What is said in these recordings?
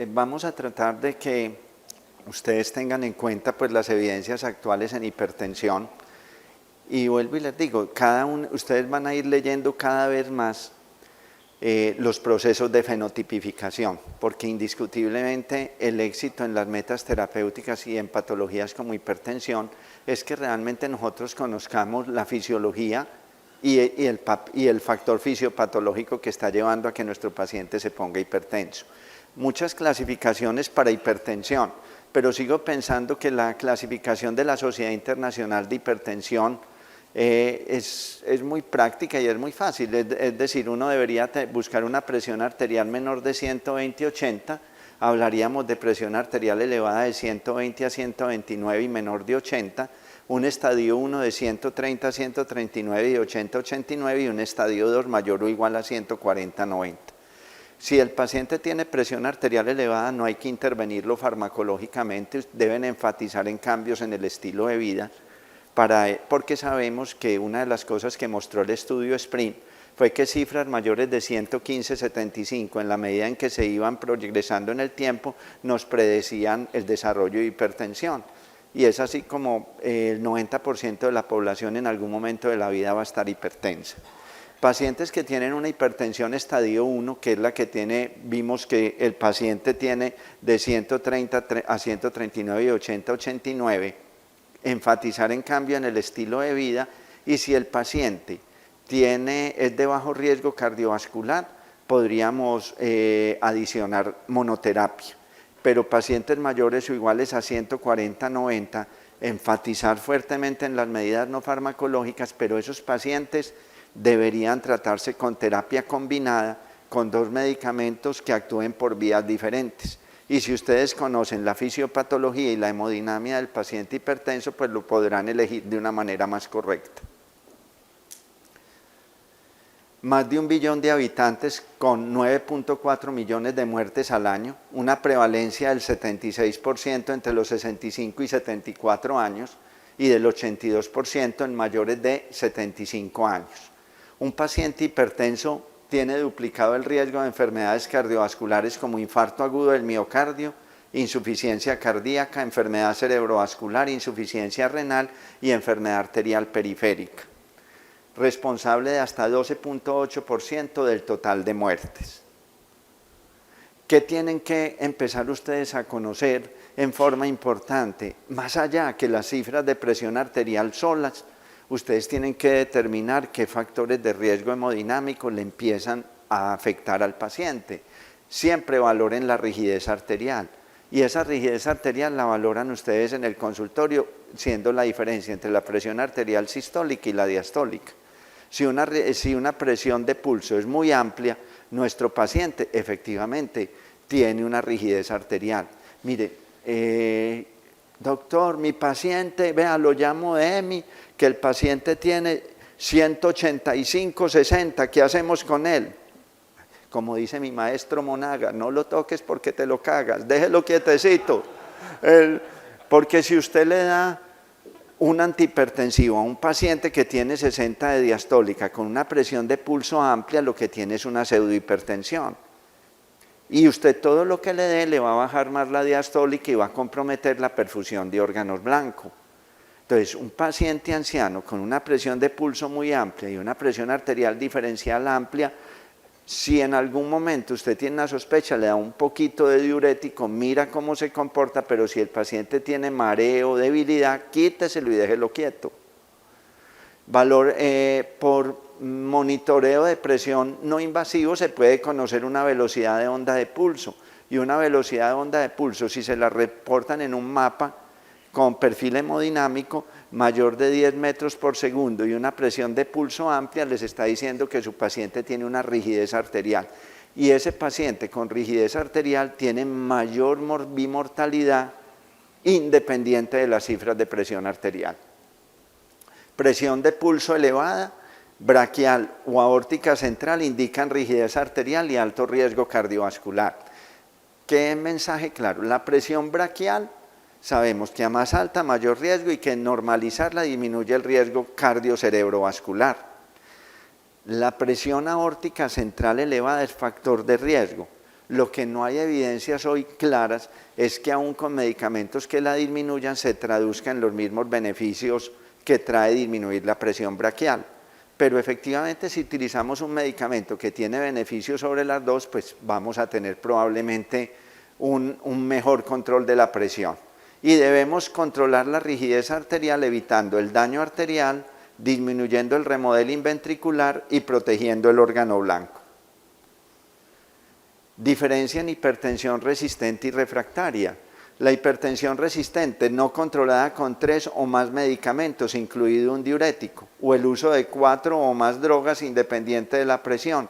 vamos a tratar de que ustedes tengan en cuenta pues las evidencias actuales en hipertensión. Y vuelvo y les digo, ustedes van a ir leyendo cada vez más los procesos de fenotipificación, porque indiscutiblemente el éxito en las metas terapéuticas y en patologías como hipertensión es que realmente nosotros conozcamos la fisiología y el factor fisiopatológico que está llevando a que nuestro paciente se ponga hipertenso. Muchas clasificaciones para hipertensión, pero sigo pensando que la clasificación de la Sociedad Internacional de Hipertensión es muy práctica y es muy fácil, es decir, uno debería buscar una presión arterial menor de 120/80, hablaríamos de presión arterial elevada de 120 a 129 y menor de 80, un estadio 1 de 130 a 139 y de 80 a 89 y un estadio 2 mayor o igual a 140 a 90. Si el paciente tiene presión arterial elevada, no hay que intervenirlo farmacológicamente, deben enfatizar en cambios en el estilo de vida, porque sabemos que una de las cosas que mostró el estudio SPRINT fue que cifras mayores de 115/75, en la medida en que se iban progresando en el tiempo, nos predecían el desarrollo de hipertensión. Y es así como el 90% de la población en algún momento de la vida va a estar hipertensa. Pacientes que tienen una hipertensión estadio 1, que es la que vimos que el paciente tiene de 130 a 139 y 80 a 89, enfatizar en cambio en el estilo de vida, y si el paciente es de bajo riesgo cardiovascular, podríamos adicionar monoterapia, pero pacientes mayores o iguales a 140/90, enfatizar fuertemente en las medidas no farmacológicas, pero esos pacientes deberían tratarse con terapia combinada con 2 medicamentos que actúen por vías diferentes. Y si ustedes conocen la fisiopatología y la hemodinamia del paciente hipertenso, pues lo podrán elegir de una manera más correcta. Más de 1 billón de habitantes con 9.4 millones de muertes al año, una prevalencia del 76% entre los 65 y 74 años y del 82% en mayores de 75 años. Un paciente hipertenso tiene duplicado el riesgo de enfermedades cardiovasculares como infarto agudo del miocardio, insuficiencia cardíaca, enfermedad cerebrovascular, insuficiencia renal y enfermedad arterial periférica, responsable de hasta 12.8% del total de muertes. ¿Qué tienen que empezar ustedes a conocer en forma importante? Más allá que las cifras de presión arterial solas, ustedes tienen que determinar qué factores de riesgo hemodinámico le empiezan a afectar al paciente. Siempre valoren la rigidez arterial, y esa rigidez arterial la valoran ustedes en el consultorio, siendo la diferencia entre la presión arterial sistólica y la diastólica. Si una presión de pulso es muy amplia, nuestro paciente efectivamente tiene una rigidez arterial. Mire, doctor, mi paciente, vea, lo llamo de EMI, que el paciente tiene 185/60, ¿qué hacemos con él? Como dice mi maestro Monaga, no lo toques porque te lo cagas, déjelo quietecito. Porque si usted le da un antihipertensivo a un paciente que tiene 60 de diastólica con una presión de pulso amplia, lo que tiene es una pseudohipertensión. Y usted todo lo que le dé le va a bajar más la diastólica y va a comprometer la perfusión de órganos blancos. Entonces, un paciente anciano con una presión de pulso muy amplia y una presión arterial diferencial amplia, si en algún momento usted tiene una sospecha, le da un poquito de diurético, mira cómo se comporta, pero si el paciente tiene mareo, debilidad, quíteselo y déjelo quieto. Por monitoreo de presión no invasivo se puede conocer una velocidad de onda de pulso, y una velocidad de onda de pulso, si se la reportan en un mapa con perfil hemodinámico mayor de 10 metros por segundo y una presión de pulso amplia, les está diciendo que su paciente tiene una rigidez arterial. Y ese paciente con rigidez arterial tiene mayor bimortalidad independiente de las cifras de presión arterial. Presión de pulso elevada, braquial o aórtica central indican rigidez arterial y alto riesgo cardiovascular. ¿Qué mensaje claro? La presión braquial, sabemos que a más alta, mayor riesgo, y que normalizarla disminuye el riesgo cardiocerebrovascular. La presión aórtica central elevada es factor de riesgo. Lo que no hay evidencias hoy claras es que aún con medicamentos que la disminuyan se traduzca en los mismos beneficios que trae disminuir la presión braquial. Pero efectivamente si utilizamos un medicamento que tiene beneficios sobre las dos, pues vamos a tener probablemente un mejor control de la presión. Y debemos controlar la rigidez arterial evitando el daño arterial, disminuyendo el remodeling ventricular y protegiendo el órgano blanco. Diferencia en hipertensión resistente y refractaria. La hipertensión resistente no controlada con 3 o más medicamentos, incluido un diurético, o el uso de 4 o más drogas independiente de la presión,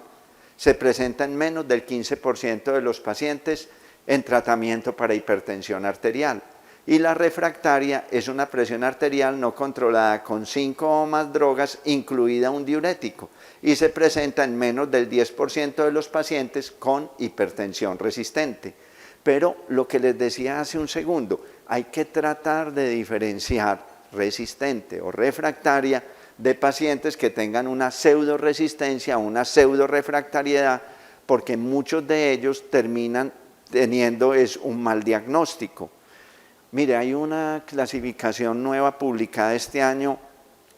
se presenta en menos del 15% de los pacientes en tratamiento para hipertensión arterial. Y la refractaria es una presión arterial no controlada con 5 o más drogas, incluida un diurético, y se presenta en menos del 10% de los pacientes con hipertensión resistente. Pero lo que les decía hace un segundo, hay que tratar de diferenciar resistente o refractaria de pacientes que tengan una pseudoresistencia o una pseudorefractariedad, porque muchos de ellos terminan teniendo un mal diagnóstico. Mire, hay una clasificación nueva publicada este año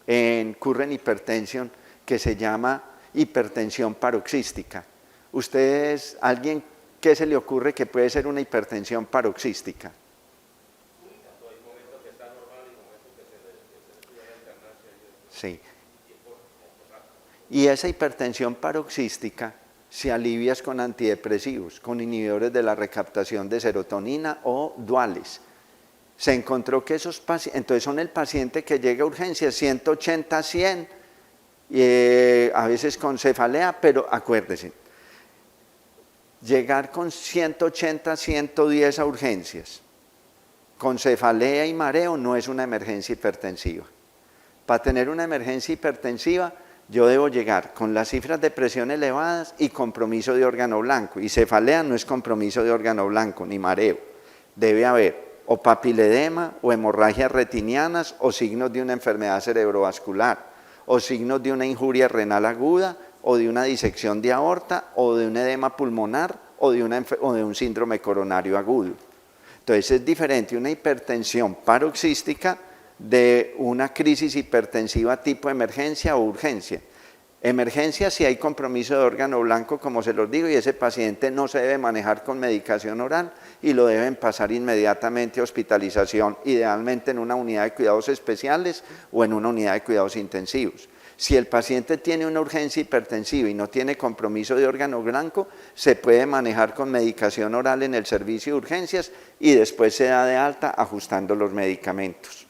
en Current Hypertension que se llama hipertensión paroxística. ¿Ustedes, alguien, qué se le ocurre que puede ser una hipertensión paroxística? Sí. Y esa hipertensión paroxística se alivia con antidepresivos, con inhibidores de la recaptación de serotonina o duales. Se encontró que esos pacientes, entonces son el paciente que llega a urgencias 180, 100, a veces con cefalea, pero acuérdese, llegar con 180, 110 a urgencias, con cefalea y mareo no es una emergencia hipertensiva. Para tener una emergencia hipertensiva, yo debo llegar con las cifras de presión elevadas y compromiso de órgano blanco, y cefalea no es compromiso de órgano blanco, ni mareo, debe haber o papiledema, o hemorragias retinianas, o signos de una enfermedad cerebrovascular, o signos de una injuria renal aguda, o de una disección de aorta, o de un edema pulmonar, o de un síndrome coronario agudo. Entonces es diferente una hipertensión paroxística de una crisis hipertensiva tipo emergencia o urgencia. Emergencia si hay compromiso de órgano blanco, como se los digo, y ese paciente no se debe manejar con medicación oral y lo deben pasar inmediatamente a hospitalización, idealmente en una unidad de cuidados especiales o en una unidad de cuidados intensivos. Si el paciente tiene una urgencia hipertensiva y no tiene compromiso de órgano blanco, se puede manejar con medicación oral en el servicio de urgencias y después se da de alta ajustando los medicamentos.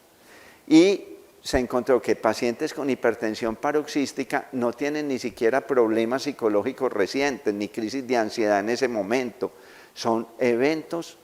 Y se encontró que pacientes con hipertensión paroxística no tienen ni siquiera problemas psicológicos recientes, ni crisis de ansiedad en ese momento. Son eventos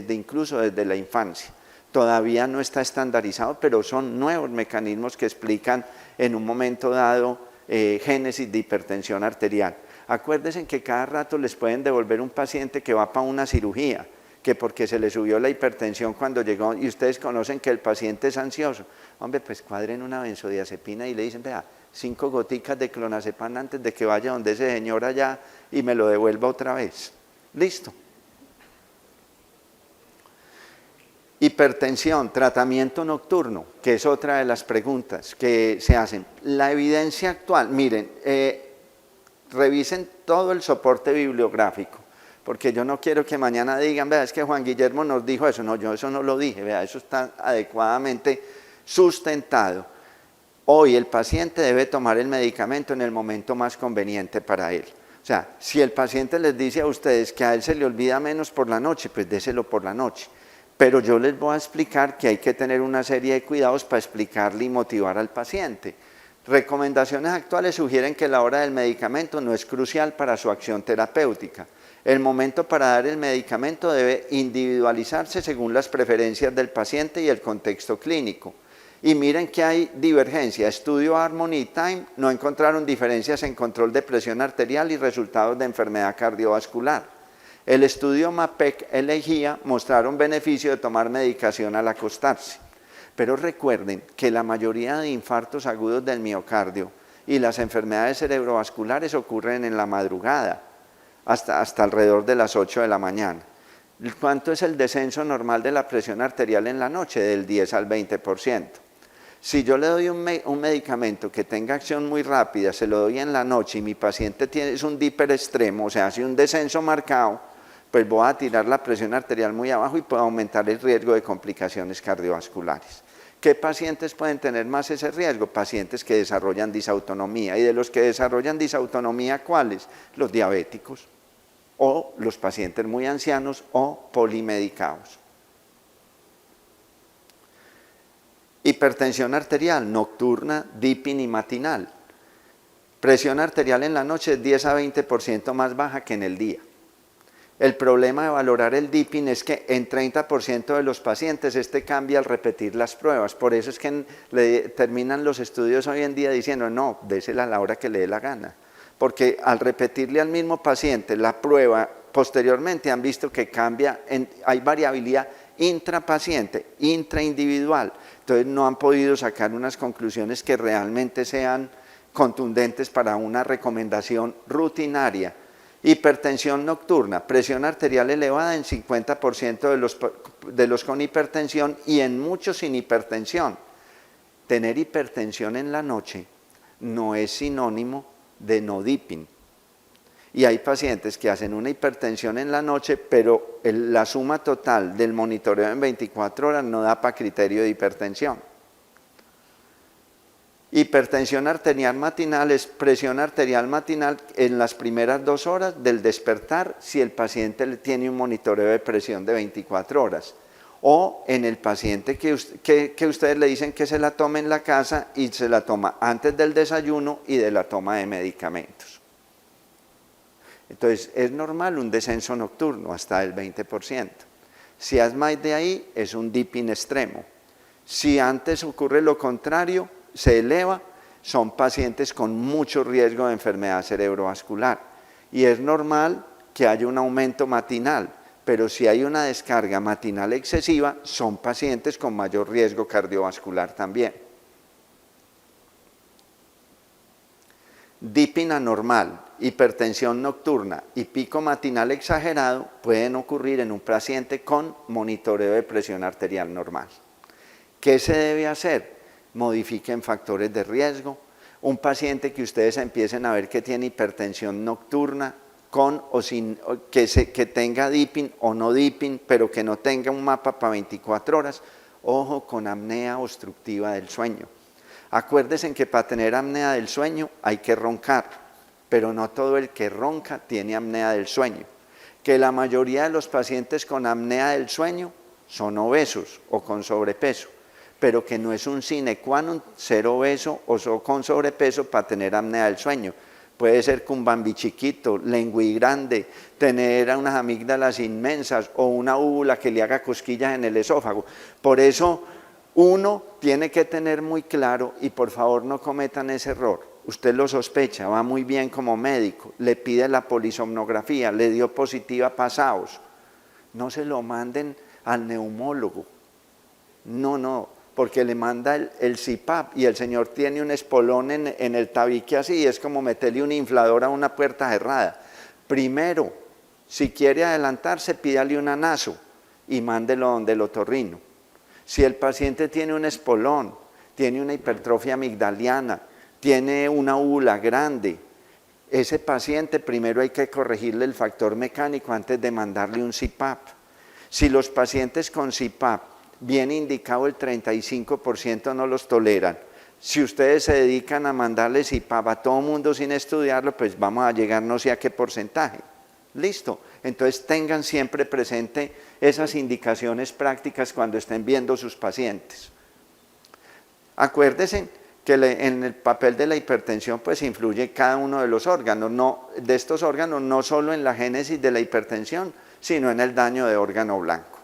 incluso desde la infancia. Todavía no está estandarizado, pero son nuevos mecanismos que explican en un momento dado génesis de hipertensión arterial. Acuérdense que cada rato les pueden devolver un paciente que va para una cirugía, que porque se le subió la hipertensión cuando llegó, y ustedes conocen que el paciente es ansioso. Hombre, pues cuadren una benzodiazepina y le dicen, vea, 5 goticas de clonazepam antes de que vaya donde ese señor allá y me lo devuelva otra vez. Listo. Hipertensión, tratamiento nocturno, que es otra de las preguntas que se hacen. La evidencia actual, miren, revisen todo el soporte bibliográfico, porque yo no quiero que mañana digan, vea, es que Juan Guillermo nos dijo eso. No, yo eso no lo dije, vea, eso está adecuadamente sustentado. Hoy el paciente debe tomar el medicamento en el momento más conveniente para él. O sea, si el paciente les dice a ustedes que a él se le olvida menos por la noche, pues déselo por la noche. Pero yo les voy a explicar que hay que tener una serie de cuidados para explicarle y motivar al paciente. Recomendaciones actuales sugieren que la hora del medicamento no es crucial para su acción terapéutica. El momento para dar el medicamento debe individualizarse según las preferencias del paciente y el contexto clínico. Y miren que hay divergencia. Estudio Harmony Time no encontraron diferencias en control de presión arterial y resultados de enfermedad cardiovascular. El estudio MAPEC elegía mostraron beneficio de tomar medicación al acostarse. Pero recuerden que la mayoría de infartos agudos del miocardio y las enfermedades cerebrovasculares ocurren en la madrugada. hasta alrededor de las 8 de la mañana. ¿Cuánto es el descenso normal de la presión arterial en la noche? Del 10 al 20%. Si yo le doy un medicamento que tenga acción muy rápida, se lo doy en la noche y mi paciente es un diper extremo, o sea, hace un descenso marcado, pues voy a tirar la presión arterial muy abajo y puedo aumentar el riesgo de complicaciones cardiovasculares. ¿Qué pacientes pueden tener más ese riesgo? Pacientes que desarrollan disautonomía. ¿Y de los que desarrollan disautonomía, cuáles? Los diabéticos, o los pacientes muy ancianos o polimedicados. Hipertensión arterial nocturna, dipping y matinal. Presión arterial en la noche es 10 a 20% más baja que en el día. El problema de valorar el dipping es que en 30% de los pacientes cambia al repetir las pruebas. Por eso es que terminan los estudios hoy en día diciendo, no, désela a la hora que le dé la gana. Porque al repetirle al mismo paciente la prueba, posteriormente han visto que cambia, hay variabilidad intrapaciente, intraindividual. Entonces no han podido sacar unas conclusiones que realmente sean contundentes para una recomendación rutinaria. Hipertensión nocturna, presión arterial elevada en 50% de los con hipertensión y en muchos sin hipertensión. Tener hipertensión en la noche no es sinónimo de no dipping. Y hay pacientes que hacen una hipertensión en la noche, pero la suma total del monitoreo en 24 horas no da para criterio de hipertensión. Hipertensión arterial matinal es presión arterial matinal en las primeras 2 horas del despertar si el paciente tiene un monitoreo de presión de 24 horas. O en el paciente que ustedes le dicen que se la tome en la casa y se la toma antes del desayuno y de la toma de medicamentos. Entonces, es normal un descenso nocturno hasta el 20%. Si es más de ahí, es un dipping extremo. Si antes ocurre lo contrario, se eleva, son pacientes con mucho riesgo de enfermedad cerebrovascular. Y es normal que haya un aumento matinal, pero si hay una descarga matinal excesiva, son pacientes con mayor riesgo cardiovascular también. Dipping anormal, hipertensión nocturna y pico matinal exagerado pueden ocurrir en un paciente con monitoreo de presión arterial normal. ¿Qué se debe hacer? Modifiquen factores de riesgo. Un paciente que ustedes empiecen a ver que tiene hipertensión nocturna, con o sin, que tenga dipping o no dipping, pero que no tenga un mapa para 24 horas, ojo con apnea obstructiva del sueño. Acuérdense que para tener apnea del sueño hay que roncar, pero no todo el que ronca tiene apnea del sueño. Que la mayoría de los pacientes con apnea del sueño son obesos o con sobrepeso, pero que no es un sine qua non ser obeso o con sobrepeso para tener apnea del sueño. Puede ser con un bambi chiquito, lengui grande, tener unas amígdalas inmensas o una úvula que le haga cosquillas en el esófago. Por eso uno tiene que tener muy claro, y por favor no cometan ese error, usted lo sospecha, va muy bien como médico, le pide la polisomnografía, le dio positiva pasados, no se lo manden al neumólogo, no, porque le manda el CPAP y el señor tiene un espolón en el tabique así, es como meterle un inflador a una puerta cerrada. Primero, si quiere adelantarse, pídale un anazo y mándelo donde el otorrino. Si el paciente tiene un espolón, tiene una hipertrofia amigdaliana, tiene una úvula grande, ese paciente primero hay que corregirle el factor mecánico antes de mandarle un CPAP. Si los pacientes con CPAP, bien indicado el 35% no los toleran, si ustedes se dedican a mandarle CPAP a todo mundo sin estudiarlo, pues vamos a llegar no sé a qué porcentaje. Listo, entonces tengan siempre presente esas indicaciones prácticas cuando estén viendo sus pacientes. Acuérdense que en el papel de la hipertensión pues influye cada uno de los órganos, de estos órganos, no solo en la génesis de la hipertensión, sino en el daño de órgano blanco.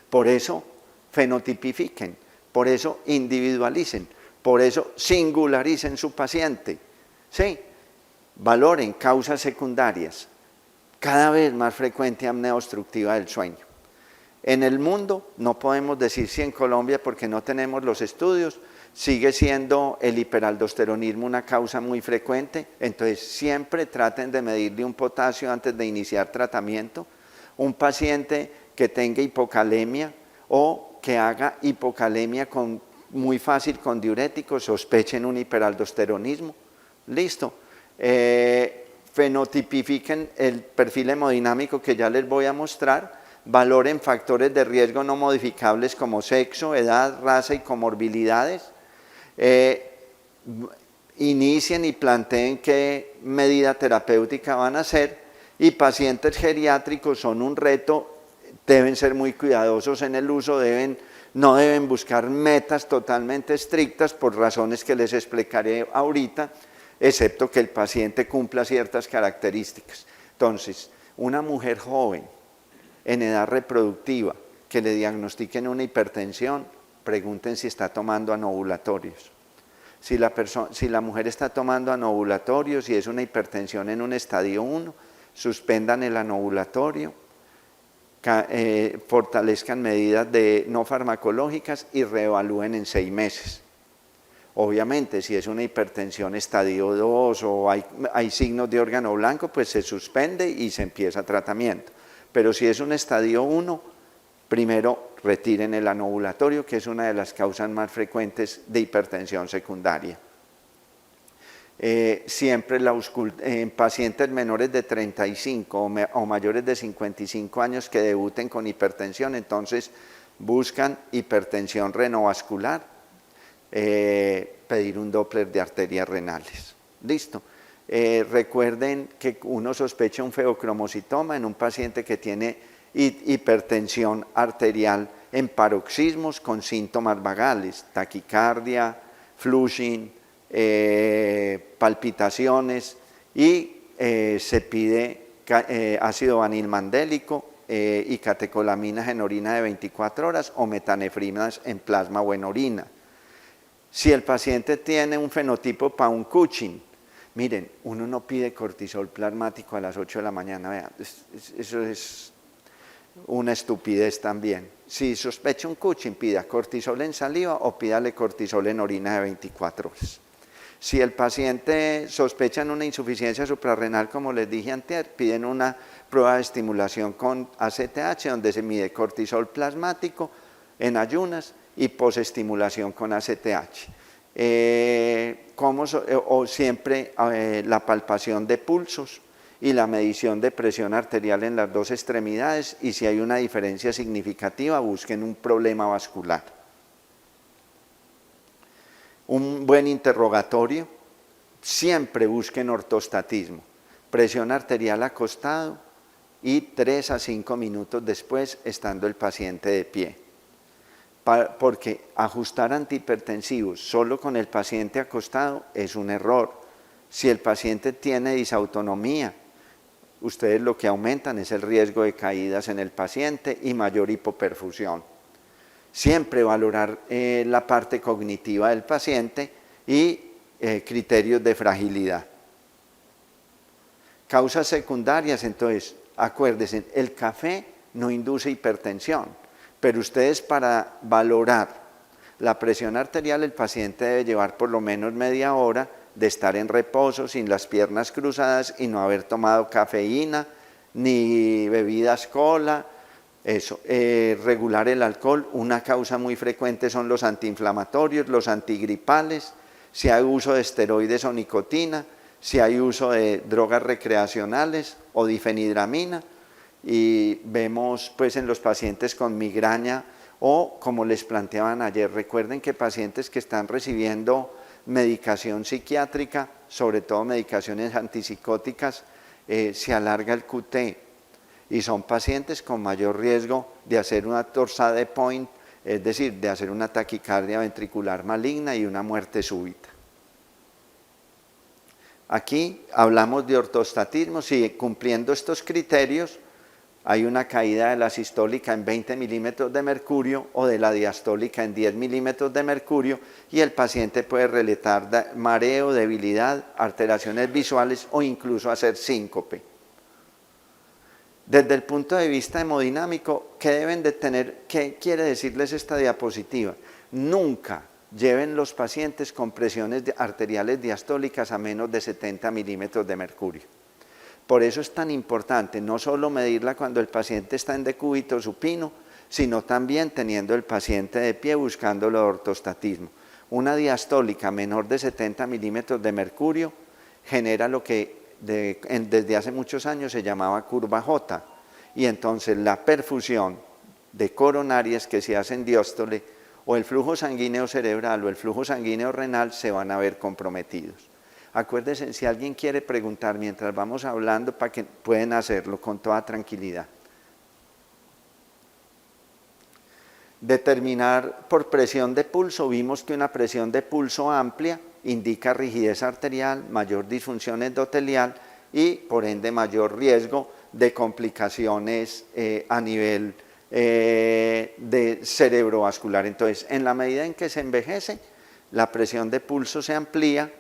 Por eso fenotipifiquen, por eso individualicen, por eso singularicen su paciente. ¿Sí? Valoren causas secundarias, cada vez más frecuente apnea obstructiva del sueño. En el mundo, no podemos decir si en Colombia porque no tenemos los estudios, sigue siendo el hiperaldosteronismo una causa muy frecuente, entonces siempre traten de medirle un potasio antes de iniciar tratamiento. Un paciente que tenga hipocalemia o que haga hipocalemia muy fácil con diuréticos, sospechen un hiperaldosteronismo. Listo. Fenotipifiquen el perfil hemodinámico que ya les voy a mostrar, valoren factores de riesgo no modificables como sexo, edad, raza y comorbilidades, inicien y planteen qué medida terapéutica van a hacer, y pacientes geriátricos son un reto, deben ser muy cuidadosos en el uso, no deben buscar metas totalmente estrictas por razones que les explicaré ahorita, excepto que el paciente cumpla ciertas características. Entonces, una mujer joven en edad reproductiva que le diagnostiquen una hipertensión, pregunten si está tomando anovulatorios. Si la mujer está tomando anovulatorios y es una hipertensión en un estadio 1, suspendan el anovulatorio, fortalezcan medidas no farmacológicas y reevalúen en 6 meses. Obviamente, si es una hipertensión estadio 2 o hay signos de órgano blanco, pues se suspende y se empieza tratamiento. Pero si es un estadio 1, primero retiren el anovulatorio, que es una de las causas más frecuentes de hipertensión secundaria. Siempre en pacientes menores de 35 o mayores de 55 años que debuten con hipertensión, entonces buscan hipertensión renovascular, pedir un Doppler de arterias renales. Listo. Recuerden que uno sospecha un feocromocitoma en un paciente que tiene hipertensión arterial en paroxismos con síntomas vagales, taquicardia, flushing, palpitaciones, y se pide ácido vanilmandélico y catecolaminas en orina de 24 horas o metanefrinas en plasma o en orina. Si el paciente tiene un fenotipo Pound-Cushing, miren, uno no pide cortisol plasmático a las 8 de la mañana, vean, eso es una estupidez también. Si sospecha un Cushing, pida cortisol en saliva o pídale cortisol en orina de 24 horas. Si el paciente sospecha una insuficiencia suprarrenal, como les dije antes, piden una prueba de estimulación con ACTH, donde se mide cortisol plasmático en ayunas y posestimulación con ACTH. O siempre la palpación de pulsos y la medición de presión arterial en las dos extremidades, y si hay una diferencia significativa, busquen un problema vascular. Un buen interrogatorio, siempre busquen ortostatismo, presión arterial acostado y 3 a 5 minutos después estando el paciente de pie. Porque ajustar antihipertensivos solo con el paciente acostado es un error. Si el paciente tiene disautonomía, ustedes lo que aumentan es el riesgo de caídas en el paciente y mayor hipoperfusión. Siempre valorar la parte cognitiva del paciente y criterios de fragilidad. Causas secundarias, entonces, acuérdense, el café no induce hipertensión, pero ustedes, para valorar la presión arterial, el paciente debe llevar por lo menos media hora de estar en reposo, sin las piernas cruzadas y no haber tomado cafeína ni bebidas cola. Eso, regular el alcohol. Una causa muy frecuente son los antiinflamatorios, los antigripales, si hay uso de esteroides o nicotina, si hay uso de drogas recreacionales o difenidramina, y vemos pues en los pacientes con migraña o, como les planteaban ayer, recuerden que pacientes que están recibiendo medicación psiquiátrica, sobre todo medicaciones antipsicóticas, se alarga el QT, y son pacientes con mayor riesgo de hacer una torsade de point, es decir, de hacer una taquicardia ventricular maligna y una muerte súbita. Aquí hablamos de ortostatismo. Si cumpliendo estos criterios hay una caída de la sistólica en 20 milímetros de mercurio o de la diastólica en 10 milímetros de mercurio, y el paciente puede relatar mareo, debilidad, alteraciones visuales o incluso hacer síncope. Desde el punto de vista hemodinámico, ¿qué deben de tener? ¿Qué quiere decirles esta diapositiva? Nunca lleven los pacientes con presiones arteriales diastólicas a menos de 70 milímetros de mercurio. Por eso es tan importante no solo medirla cuando el paciente está en decúbito supino, sino también teniendo el paciente de pie buscando el ortostatismo. Una diastólica menor de 70 milímetros de mercurio genera lo que desde hace muchos años se llamaba curva J, y entonces la perfusión de coronarias que se hacen diástole o el flujo sanguíneo cerebral o el flujo sanguíneo renal se van a ver comprometidos. Acuérdense, si alguien quiere preguntar mientras vamos hablando, para que pueden hacerlo con toda tranquilidad. Determinar por presión de pulso, vimos que una presión de pulso amplia indica rigidez arterial, mayor disfunción endotelial y por ende mayor riesgo de complicaciones a nivel de cerebrovascular. Entonces, en la medida en que se envejece, la presión de pulso se amplía.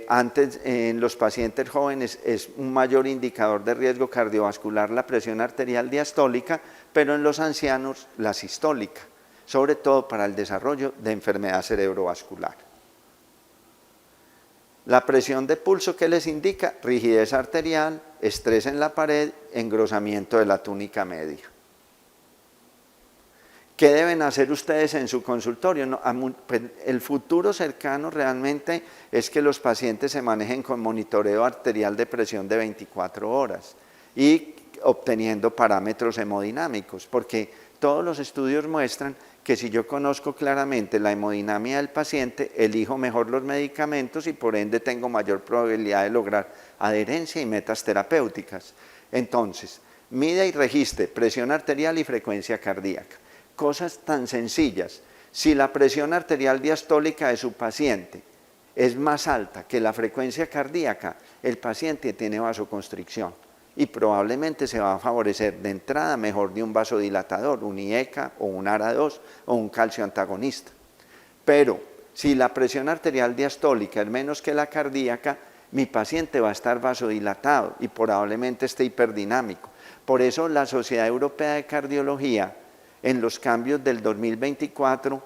Antes en los pacientes jóvenes es un mayor indicador de riesgo cardiovascular la presión arterial diastólica, pero en los ancianos la sistólica, sobre todo para el desarrollo de enfermedad cerebrovascular. La presión de pulso, ¿qué les indica? Rigidez arterial, estrés en la pared, engrosamiento de la túnica media. ¿Qué deben hacer ustedes en su consultorio? No, el futuro cercano realmente es que los pacientes se manejen con monitoreo arterial de presión de 24 horas y obteniendo parámetros hemodinámicos, porque todos los estudios muestran que si yo conozco claramente la hemodinamia del paciente, elijo mejor los medicamentos y por ende tengo mayor probabilidad de lograr adherencia y metas terapéuticas. Entonces, mide y registre presión arterial y frecuencia cardíaca. Cosas tan sencillas. Si la presión arterial diastólica de su paciente es más alta que la frecuencia cardíaca, el paciente tiene vasoconstricción y probablemente se va a favorecer de entrada mejor de un vasodilatador, un IECA o un ARA2 o un calcio antagonista. Pero si la presión arterial diastólica es menos que la cardíaca, mi paciente va a estar vasodilatado y probablemente esté hiperdinámico. Por eso la Sociedad Europea de Cardiología, en los cambios del 2024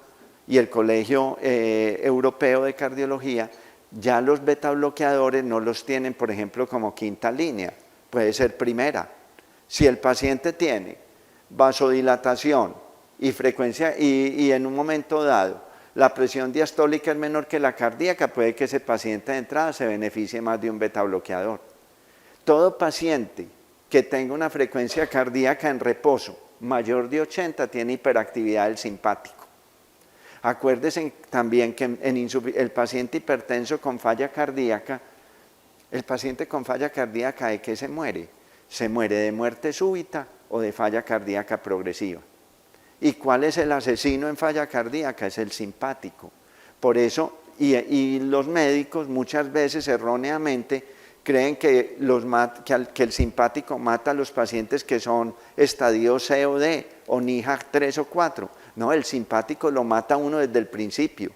y el Colegio Europeo de Cardiología, ya los beta bloqueadores no los tienen, por ejemplo, como quinta línea, puede ser primera. Si el paciente tiene vasodilatación y frecuencia y en un momento dado la presión diastólica es menor que la cardíaca, puede que ese paciente de entrada se beneficie más de un beta bloqueador. Todo paciente que tenga una frecuencia cardíaca en reposo mayor de 80 tiene hiperactividad del simpático. Acuérdense también que el paciente hipertenso con falla cardíaca, el paciente con falla cardíaca, ¿de qué se muere? Se muere de muerte súbita o de falla cardíaca progresiva. ¿Y cuál es el asesino en falla cardíaca? Es el simpático. Por eso, y los médicos muchas veces erróneamente creen que el simpático mata a los pacientes que son estadio C o D o NIHAG 3 o 4. No, el simpático lo mata a uno desde el principio.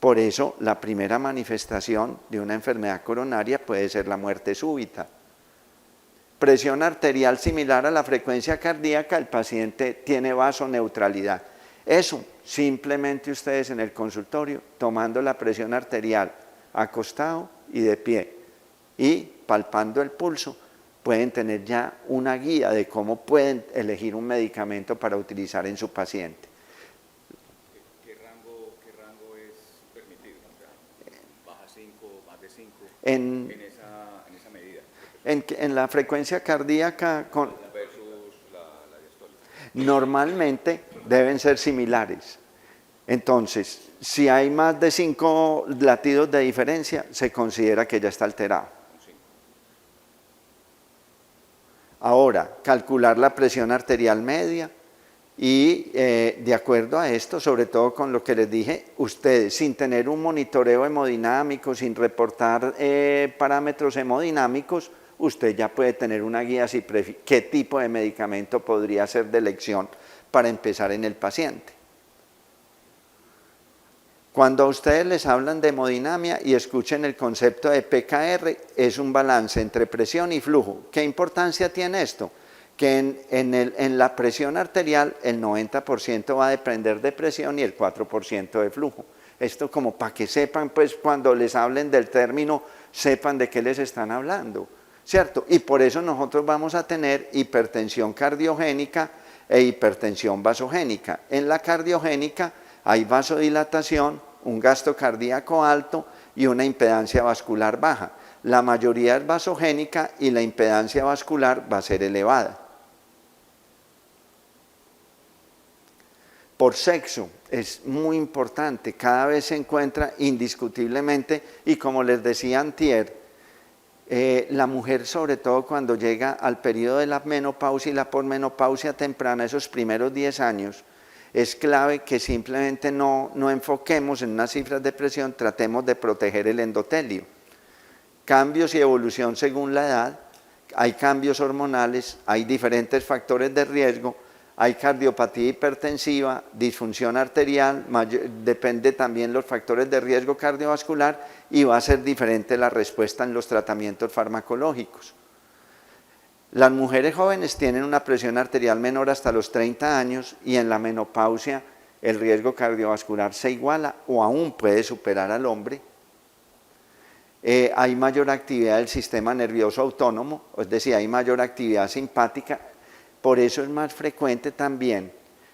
Por eso la primera manifestación de una enfermedad coronaria puede ser la muerte súbita. Presión arterial similar a la frecuencia cardíaca, el paciente tiene vasoneutralidad. Eso, simplemente ustedes en el consultorio, tomando la presión arterial acostado y de pie, y palpando el pulso, pueden tener ya una guía de cómo pueden elegir un medicamento para utilizar en su paciente. ¿Qué rango es permitido? O sea, ¿baja 5, más de 5 en esa medida? En la frecuencia cardíaca Versus la diastólica. Normalmente deben ser similares. Entonces, si hay más de 5 latidos de diferencia, se considera que ya está alterado. Ahora, calcular la presión arterial media y de acuerdo a esto, sobre todo con lo que les dije, ustedes sin tener un monitoreo hemodinámico, sin reportar parámetros hemodinámicos, usted ya puede tener una guía si qué tipo de medicamento podría ser de elección para empezar en el paciente. Cuando a ustedes les hablan de hemodinamia y escuchen el concepto de PKR, es un balance entre presión y flujo. ¿Qué importancia tiene esto? que en la presión arterial el 90% va a depender de presión y el 4% de flujo. Esto como para que sepan, pues cuando les hablen del término, sepan de qué les están hablando, ¿cierto? Y por eso nosotros vamos a tener hipertensión cardiogénica e hipertensión vasogénica. En la cardiogénica hay vasodilatación, un gasto cardíaco alto y una impedancia vascular baja. La mayoría es vasogénica y la impedancia vascular va a ser elevada. Por sexo, es muy importante, cada vez se encuentra indiscutiblemente, y como les decía antier, la mujer, sobre todo cuando llega al periodo de la menopausia y la posmenopausia temprana, esos primeros 10 años, es clave que simplemente no enfoquemos en unas cifras de presión, tratemos de proteger el endotelio. Cambios y evolución según la edad, hay cambios hormonales, hay diferentes factores de riesgo, hay cardiopatía hipertensiva, disfunción arterial, depende también los factores de riesgo cardiovascular y va a ser diferente la respuesta en los tratamientos farmacológicos. Las mujeres jóvenes tienen una presión arterial menor hasta los 30 años y en la menopausia el riesgo cardiovascular se iguala o aún puede superar al hombre. Hay mayor actividad del sistema nervioso autónomo, es decir, hay mayor actividad simpática. Por eso es más frecuente también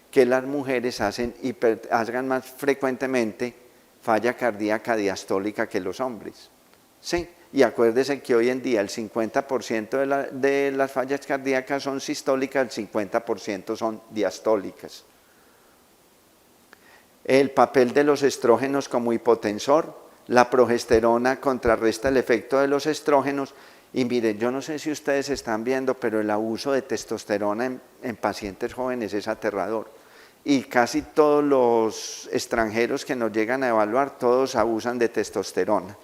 que las mujeres hagan más frecuentemente falla cardíaca diastólica que los hombres. ¿Sí? Y acuérdese que hoy en día el 50% de las fallas cardíacas son sistólicas, el 50% son diastólicas. El papel de los estrógenos como hipotensor, la progesterona contrarresta el efecto de los estrógenos. Y miren, yo no sé si ustedes están viendo, pero el abuso de testosterona en pacientes jóvenes es aterrador. Y casi todos los extranjeros que nos llegan a evaluar, todos abusan de testosterona.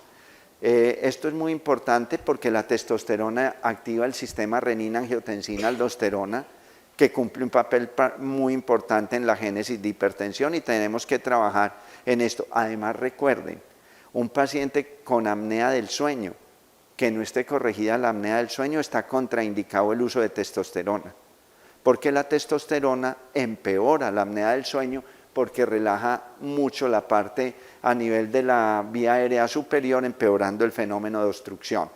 Esto es muy importante porque la testosterona activa el sistema renina-angiotensina-aldosterona, que cumple un papel muy importante en la génesis de hipertensión y tenemos que trabajar en esto. Además, recuerden, un paciente con apnea del sueño, que no esté corregida la apnea del sueño, está contraindicado el uso de testosterona, porque la testosterona empeora la apnea del sueño porque relaja mucho la parte a nivel de la vía aérea superior, empeorando el fenómeno de obstrucción.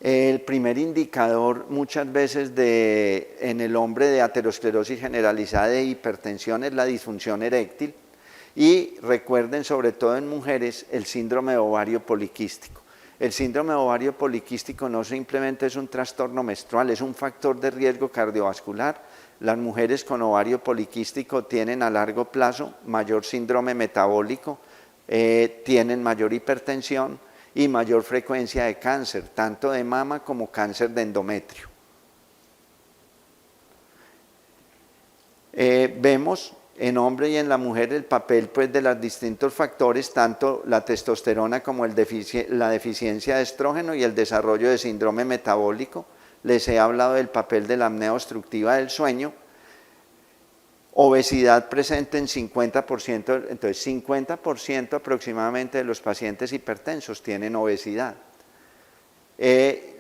El primer indicador muchas veces en el hombre de aterosclerosis generalizada de hipertensión es la disfunción eréctil. Y recuerden, sobre todo en mujeres, el síndrome de ovario poliquístico. El síndrome de ovario poliquístico no simplemente es un trastorno menstrual, es un factor de riesgo cardiovascular. Las mujeres con ovario poliquístico tienen a largo plazo mayor síndrome metabólico, tienen mayor hipertensión y mayor frecuencia de cáncer, tanto de mama como cáncer de endometrio. Vemos en hombre y en la mujer el papel pues, de los distintos factores, tanto la testosterona como la deficiencia de estrógeno y el desarrollo de síndrome metabólico. Les he hablado del papel de la apnea obstructiva del sueño. Obesidad presente en 50%, entonces 50% aproximadamente de los pacientes hipertensos tienen obesidad.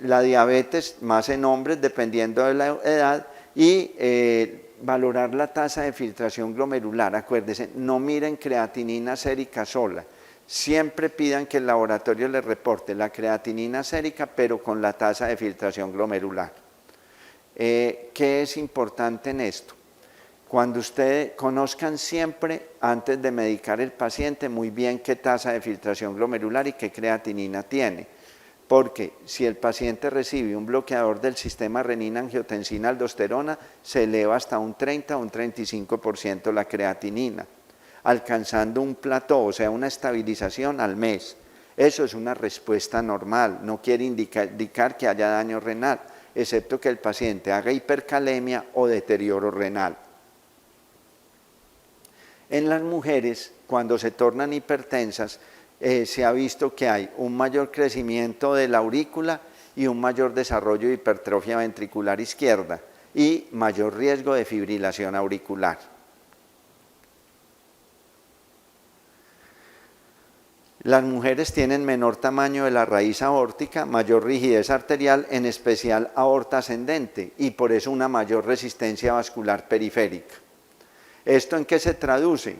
La diabetes más en hombres dependiendo de la edad y valorar la tasa de filtración glomerular. Acuérdense, no miren creatinina sérica sola. Siempre pidan que el laboratorio les reporte la creatinina sérica, pero con la tasa de filtración glomerular. ¿Qué es importante en esto? Cuando ustedes conozcan siempre, antes de medicar el paciente, muy bien qué tasa de filtración glomerular y qué creatinina tiene. Porque si el paciente recibe un bloqueador del sistema renina-angiotensina-aldosterona, se eleva hasta un 30 o un 35% la creatinina, alcanzando un plató, o sea, una estabilización al mes. Eso es una respuesta normal, no quiere indicar que haya daño renal, excepto que el paciente haga hipercalemia o deterioro renal. En las mujeres, cuando se tornan hipertensas, se ha visto que hay un mayor crecimiento de la aurícula y un mayor desarrollo de hipertrofia ventricular izquierda y mayor riesgo de fibrilación auricular. Las mujeres tienen menor tamaño de la raíz aórtica, mayor rigidez arterial, en especial aorta ascendente, y por eso una mayor resistencia vascular periférica. ¿Esto en qué se traduce?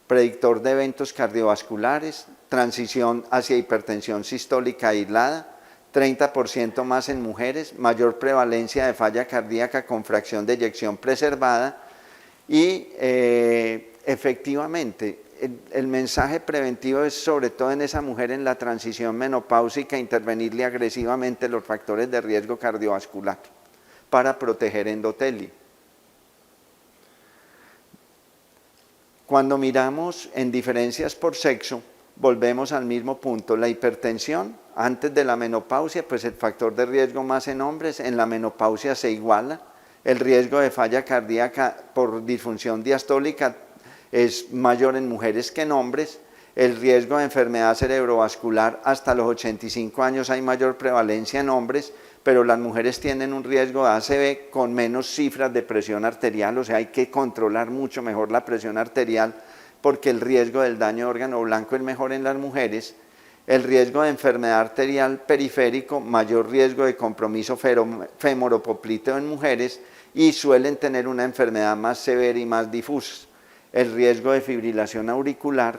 Predictor de eventos cardiovasculares, transición hacia hipertensión sistólica aislada, 30% más en mujeres, mayor prevalencia de falla cardíaca con fracción de eyección preservada y efectivamente el mensaje preventivo es sobre todo en esa mujer en la transición menopáusica, intervenirle agresivamente los factores de riesgo cardiovascular para proteger endotelio. Cuando miramos en diferencias por sexo, volvemos al mismo punto. La hipertensión, antes de la menopausia, pues el factor de riesgo más en hombres, en la menopausia se iguala. El riesgo de falla cardíaca por disfunción diastólica es mayor en mujeres que en hombres. El riesgo de enfermedad cerebrovascular hasta los 85 años hay mayor prevalencia en hombres, pero las mujeres tienen un riesgo de ACV con menos cifras de presión arterial, o sea, hay que controlar mucho mejor la presión arterial porque el riesgo del daño de órgano blanco es mejor en las mujeres. El riesgo de enfermedad arterial periférico, mayor riesgo de compromiso femoropopliteo en mujeres y suelen tener una enfermedad más severa y más difusa. El riesgo de fibrilación auricular,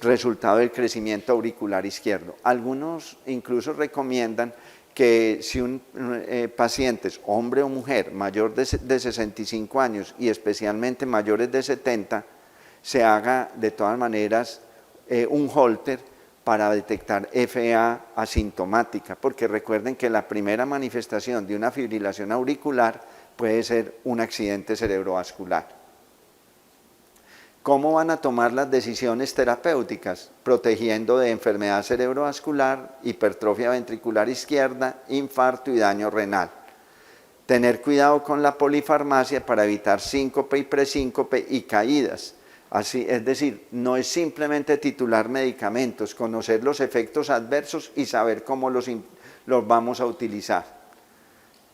resultado del crecimiento auricular izquierdo. Algunos incluso recomiendan que si un paciente es hombre o mujer mayor de 65 años y especialmente mayores de 70, se haga de todas maneras un Holter para detectar FA asintomática, porque recuerden que la primera manifestación de una fibrilación auricular puede ser un accidente cerebrovascular. ¿Cómo van a tomar las decisiones terapéuticas? Protegiendo de enfermedad cerebrovascular, hipertrofia ventricular izquierda, infarto y daño renal. Tener cuidado con la polifarmacia para evitar síncope y presíncope y caídas. Así, es decir, no es simplemente titular medicamentos, conocer los efectos adversos y saber cómo los vamos a utilizar.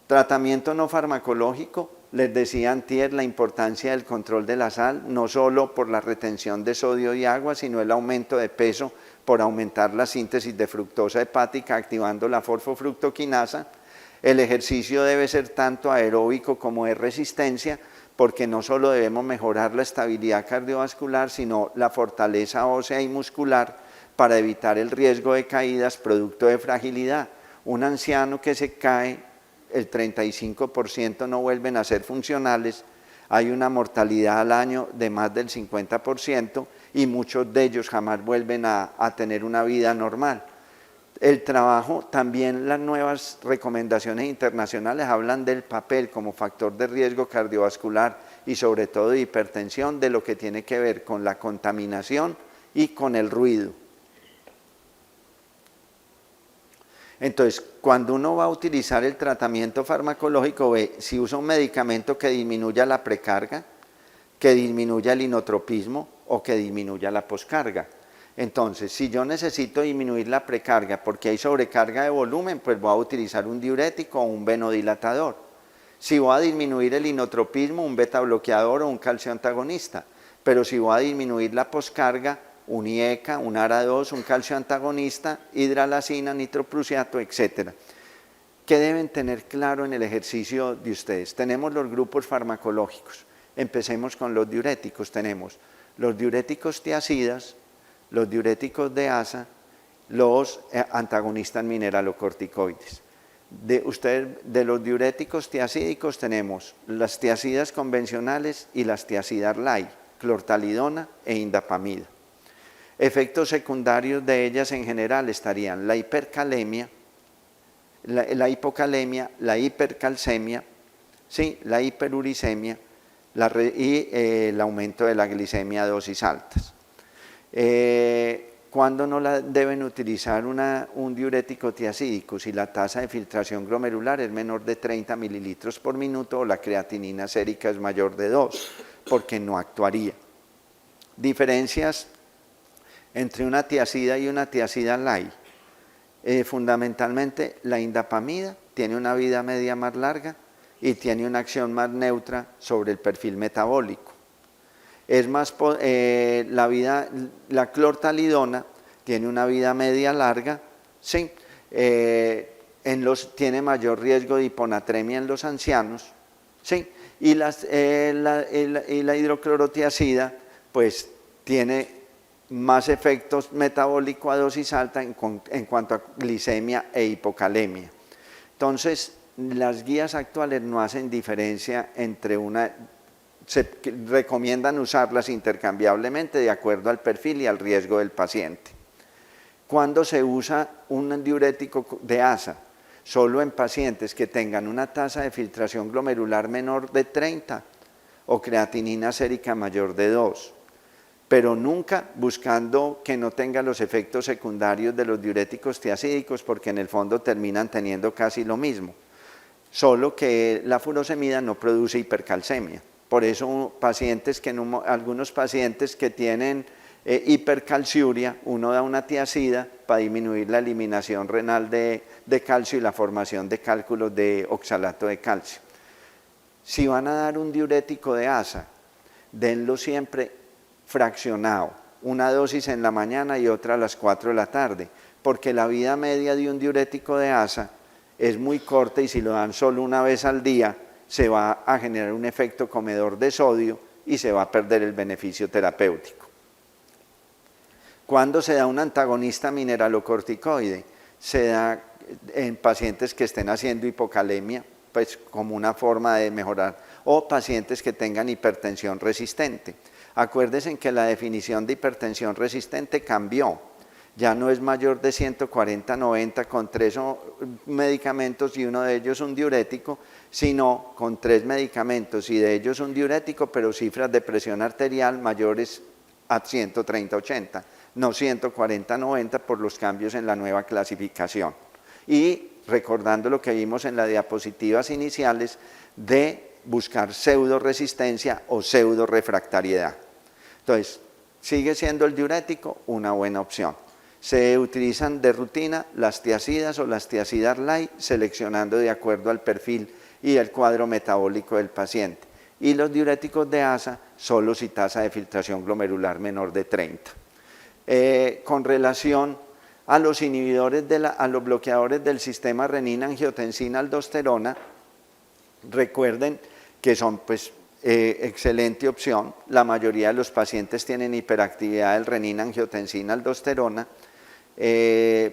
Tratamiento no farmacológico. Les decía antier la importancia del control de la sal, no solo por la retención de sodio y agua, sino el aumento de peso por aumentar la síntesis de fructosa hepática, activando la fosfofructoquinasa. El ejercicio debe ser tanto aeróbico como de resistencia, porque no solo debemos mejorar la estabilidad cardiovascular, sino la fortaleza ósea y muscular para evitar el riesgo de caídas producto de fragilidad. Un anciano que se cae, el 35% no vuelven a ser funcionales, hay una mortalidad al año de más del 50% y muchos de ellos jamás vuelven a tener una vida normal. El trabajo, también las nuevas recomendaciones internacionales hablan del papel como factor de riesgo cardiovascular y sobre todo de hipertensión, de lo que tiene que ver con la contaminación y con el ruido. Entonces, cuando uno va a utilizar el tratamiento farmacológico, ve si usa un medicamento que disminuya la precarga, que disminuya el inotropismo o que disminuya la poscarga. Entonces, si yo necesito disminuir la precarga porque hay sobrecarga de volumen, pues voy a utilizar un diurético o un venodilatador. Si voy a disminuir el inotropismo, un beta bloqueador o un calcio antagonista. Pero si voy a disminuir la poscarga, un IECA, un ARA2, un calcio antagonista, hidralacina, nitroprusiato, etc. ¿Qué deben tener claro en el ejercicio de ustedes? Tenemos los grupos farmacológicos. Empecemos con los diuréticos. Tenemos los diuréticos tiacidas, los diuréticos de asa, los antagonistas mineralocorticoides. De los diuréticos tiacídicos tenemos las tiacidas convencionales y las tiacidas light, clortalidona e indapamida. Efectos secundarios de ellas en general estarían la hipercalemia, la hipocalemia, la hipercalcemia, ¿sí? La hiperuricemia y el aumento de la glicemia a dosis altas. ¿Cuándo no la deben utilizar un diurético tiacídico? Si la tasa de filtración glomerular es menor de 30 mililitros por minuto o la creatinina sérica es mayor de 2, porque no actuaría. Diferencias entre una tiacida y una tiacida light. Fundamentalmente la indapamida tiene una vida media más larga y tiene una acción más neutra sobre el perfil metabólico. Es más, la clortalidona tiene una vida media larga, ¿sí? Tiene mayor riesgo de hiponatremia en los ancianos, ¿sí? Y la hidroclorotiazida pues tiene más efectos metabólicos a dosis alta en cuanto a glicemia e hipocalemia. Entonces, las guías actuales no hacen diferencia entre se recomiendan usarlas intercambiablemente de acuerdo al perfil y al riesgo del paciente. ¿Cuándo se usa un diurético de ASA? Solo en pacientes que tengan una tasa de filtración glomerular menor de 30 o creatinina sérica mayor de 2, pero nunca buscando que no tenga los efectos secundarios de los diuréticos tiazídicos, porque en el fondo terminan teniendo casi lo mismo, solo que la furosemida no produce hipercalcemia. Por eso algunos pacientes que tienen hipercalciuria, uno da una tiazida para disminuir la eliminación renal de calcio y la formación de cálculos de oxalato de calcio. Si van a dar un diurético de ASA, denlo siempre fraccionado, una dosis en la mañana y otra a las 4 de la tarde, porque la vida media de un diurético de ASA es muy corta y si lo dan solo una vez al día, se va a generar un efecto comedor de sodio y se va a perder el beneficio terapéutico. ¿Cuándo se da un antagonista mineralocorticoide? Se da en pacientes que estén haciendo hipocalemia, pues como una forma de mejorar, o pacientes que tengan hipertensión resistente. Acuérdense que la definición de hipertensión resistente cambió. Ya no es mayor de 140/90 con 3 medicamentos y uno de ellos un diurético, sino con 3 medicamentos y de ellos un diurético, pero cifras de presión arterial mayores a 130/80, no 140/90 por los cambios en la nueva clasificación. Y recordando lo que vimos en las diapositivas iniciales de buscar pseudoresistencia o pseudorefractariedad. Entonces, sigue siendo el diurético una buena opción. Se utilizan de rutina las tiazidas o las tiazidas light, seleccionando de acuerdo al perfil y el cuadro metabólico del paciente. Y los diuréticos de ASA solo si tasa de filtración glomerular menor de 30. Con relación a los inhibidores, a los bloqueadores del sistema renina-angiotensina-aldosterona, recuerden que son pues excelente opción. La mayoría de los pacientes tienen hiperactividad del renina-angiotensina-aldosterona.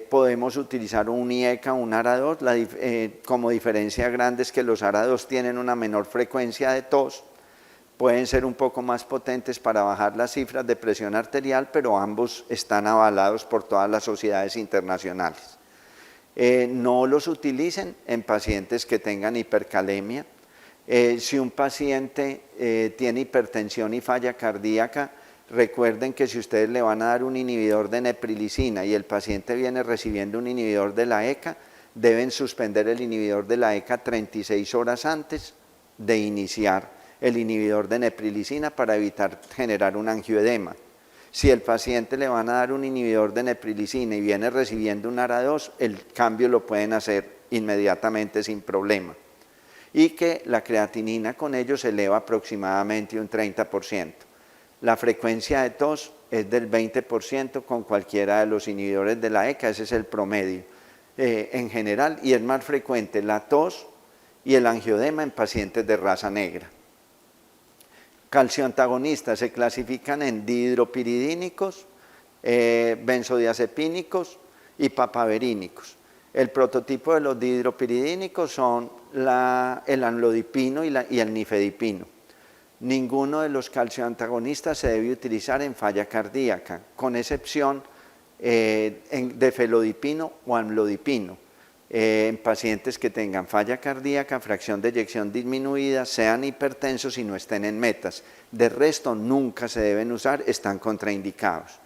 Podemos utilizar un IECA, un ARA2, como diferencia grande es que los ARA2 tienen una menor frecuencia de tos, pueden ser un poco más potentes para bajar las cifras de presión arterial, pero ambos están avalados por todas las sociedades internacionales. No los utilicen en pacientes que tengan hipercalemia. Si un paciente tiene hipertensión y falla cardíaca, recuerden que si ustedes le van a dar un inhibidor de neprilicina y el paciente viene recibiendo un inhibidor de la ECA, deben suspender el inhibidor de la ECA 36 horas antes de iniciar el inhibidor de neprilicina para evitar generar un angioedema. Si el paciente le van a dar un inhibidor de neprilicina y viene recibiendo un ARA2, el cambio lo pueden hacer inmediatamente sin problema. Y que la creatinina con ellos se eleva aproximadamente un 30%. La frecuencia de tos es del 20% con cualquiera de los inhibidores de la ECA, ese es el promedio en general, y es más frecuente la tos y el angioedema en pacientes de raza negra. Calcioantagonistas se clasifican en dihidropiridínicos, benzodiazepínicos y papaverínicos. El prototipo de los dihidropiridínicos son el amlodipino y el nifedipino. Ninguno de los calcioantagonistas se debe utilizar en falla cardíaca, con excepción de felodipino o amlodipino. En pacientes que tengan falla cardíaca, fracción de eyección disminuida, sean hipertensos y no estén en metas. De resto, nunca se deben usar, están contraindicados.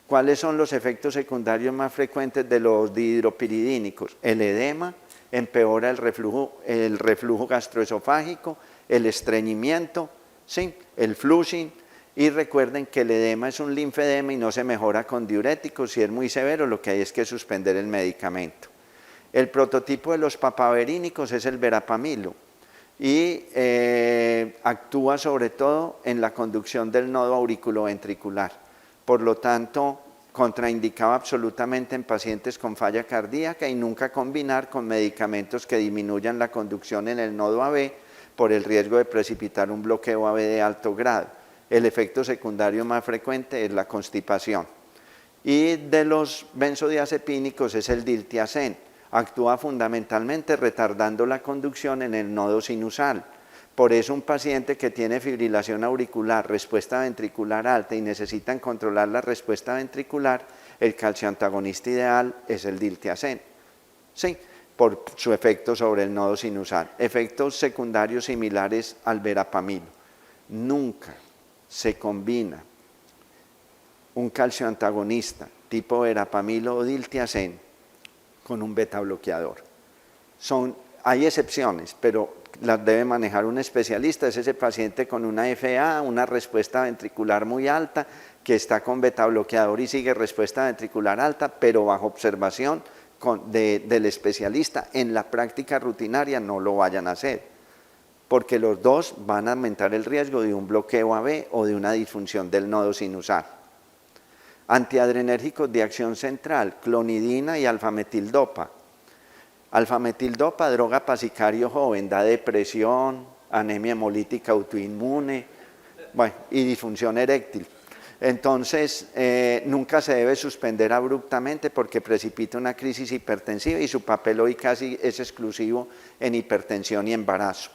¿Cuáles son los efectos secundarios más frecuentes de los dihidropiridínicos? El edema, empeora el reflujo gastroesofágico, el estreñimiento, ¿sí? El flushing, y recuerden que el edema es un linfedema y no se mejora con diuréticos. Si es muy severo, lo que hay es que suspender el medicamento. El prototipo de los papaverínicos es el verapamilo y actúa sobre todo en la conducción del nodo auriculoventricular. Por lo tanto, contraindicado absolutamente en pacientes con falla cardíaca y nunca combinar con medicamentos que disminuyan la conducción en el nodo AB por el riesgo de precipitar un bloqueo AB de alto grado. El efecto secundario más frecuente es la constipación. Y de los benzodiazepínicos es el diltiazem. Actúa fundamentalmente retardando la conducción en el nodo sinusal. Por eso un paciente que tiene fibrilación auricular, respuesta ventricular alta y necesitan controlar la respuesta ventricular, el calcioantagonista ideal es el diltiazem. Sí, por su efecto sobre el nodo sinusal. Efectos secundarios similares al verapamilo. Nunca se combina un calcioantagonista tipo verapamilo o diltiazem con un beta bloqueador. Hay excepciones, pero las debe manejar un especialista. Es ese paciente con una FA, una respuesta ventricular muy alta, que está con beta bloqueador y sigue respuesta ventricular alta, pero bajo observación del especialista. En la práctica rutinaria no lo vayan a hacer, porque los dos van a aumentar el riesgo de un bloqueo AB o de una disfunción del nodo sinusal. Antiadrenérgicos de acción central, clonidina y alfametildopa. Alfametildopa, droga para sicario joven, da depresión, anemia hemolítica autoinmune, bueno, y disfunción eréctil. Entonces, nunca se debe suspender abruptamente porque precipita una crisis hipertensiva y su papel hoy casi es exclusivo en hipertensión y embarazo.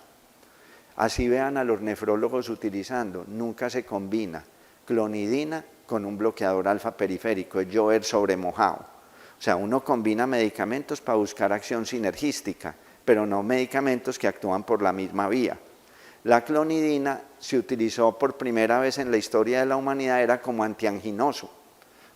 Así vean a los nefrólogos utilizando, nunca se combina clonidina con un bloqueador alfa periférico, es llover sobre mojado. O sea, uno combina medicamentos para buscar acción sinergística, pero no medicamentos que actúan por la misma vía. La clonidina se utilizó por primera vez en la historia de la humanidad, era como antianginoso,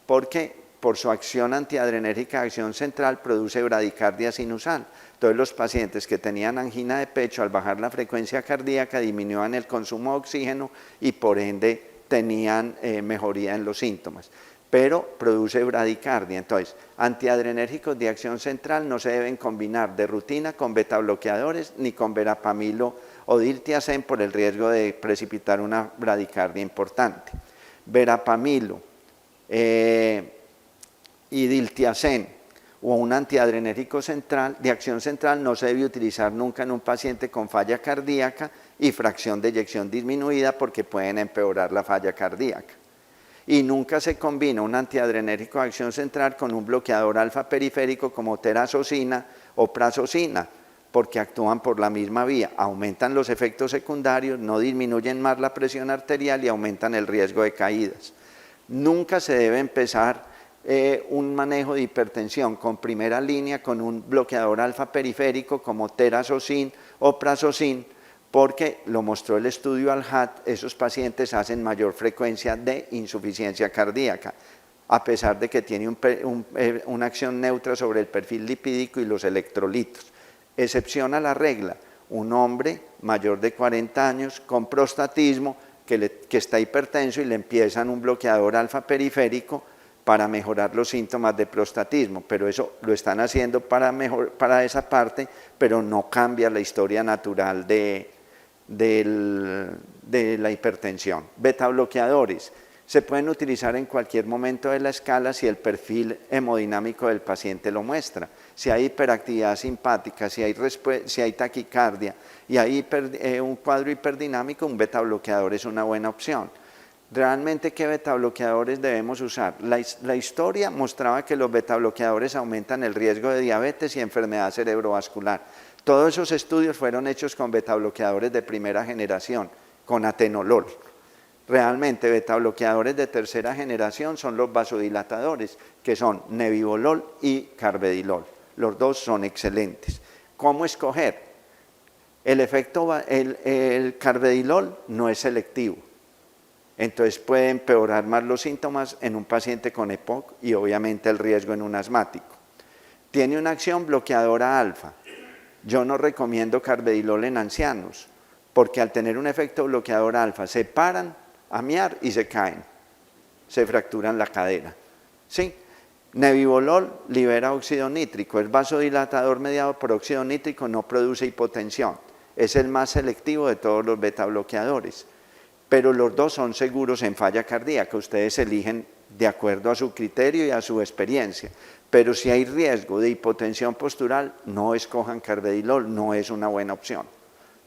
porque por su acción antiadrenérgica de acción central produce bradicardia sinusal. Entonces los pacientes que tenían angina de pecho, al bajar la frecuencia cardíaca, disminuían el consumo de oxígeno y por ende tenían mejoría en los síntomas, pero produce bradicardia. Entonces, antiadrenérgicos de acción central no se deben combinar de rutina con betabloqueadores ni con verapamilo o diltiazem por el riesgo de precipitar una bradicardia importante. Verapamilo y diltiazem o un antiadrenérgico central de acción central no se debe utilizar nunca en un paciente con falla cardíaca y fracción de eyección disminuida porque pueden empeorar la falla cardíaca. Y nunca se combina un antiadrenérgico de acción central con un bloqueador alfa periférico como terazocina o prazocina, porque actúan por la misma vía, aumentan los efectos secundarios, no disminuyen más la presión arterial y aumentan el riesgo de caídas. Nunca se debe empezar un manejo de hipertensión con primera línea con un bloqueador alfa periférico como terazocin o prazocin, porque lo mostró el estudio Al-Had, esos pacientes hacen mayor frecuencia de insuficiencia cardíaca, a pesar de que tiene una acción neutra sobre el perfil lipídico y los electrolitos. Excepción a la regla, un hombre mayor de 40 años con prostatismo que está hipertenso y le empiezan un bloqueador alfa periférico para mejorar los síntomas de prostatismo, pero eso lo están haciendo para esa parte, pero no cambia la historia natural de la hipertensión. Beta bloqueadores se pueden utilizar en cualquier momento de la escala si el perfil hemodinámico del paciente lo muestra. Si hay hiperactividad simpática, si hay taquicardia y hay un cuadro hiperdinámico, un beta bloqueador es una buena opción. ¿Realmente qué beta bloqueadores debemos usar? La historia mostraba que los beta bloqueadores aumentan el riesgo de diabetes y enfermedad cerebrovascular. Todos esos estudios fueron hechos con beta bloqueadores de primera generación, con atenolol. Realmente beta bloqueadores de tercera generación son los vasodilatadores, que son nebivolol y carvedilol. Los dos son excelentes. ¿Cómo escoger? El carvedilol no es selectivo. Entonces puede empeorar más los síntomas en un paciente con EPOC y obviamente el riesgo en un asmático. Tiene una acción bloqueadora alfa. Yo no recomiendo carvedilol en ancianos porque al tener un efecto bloqueador alfa se paran a mear y se caen, se fracturan la cadera. ¿Sí? Nebivolol libera óxido nítrico, es vasodilatador mediado por óxido nítrico, no produce hipotensión. Es el más selectivo de todos los beta bloqueadores. Pero los dos son seguros en falla cardíaca, ustedes eligen de acuerdo a su criterio y a su experiencia. Pero si hay riesgo de hipotensión postural, no escojan carvedilol, no es una buena opción,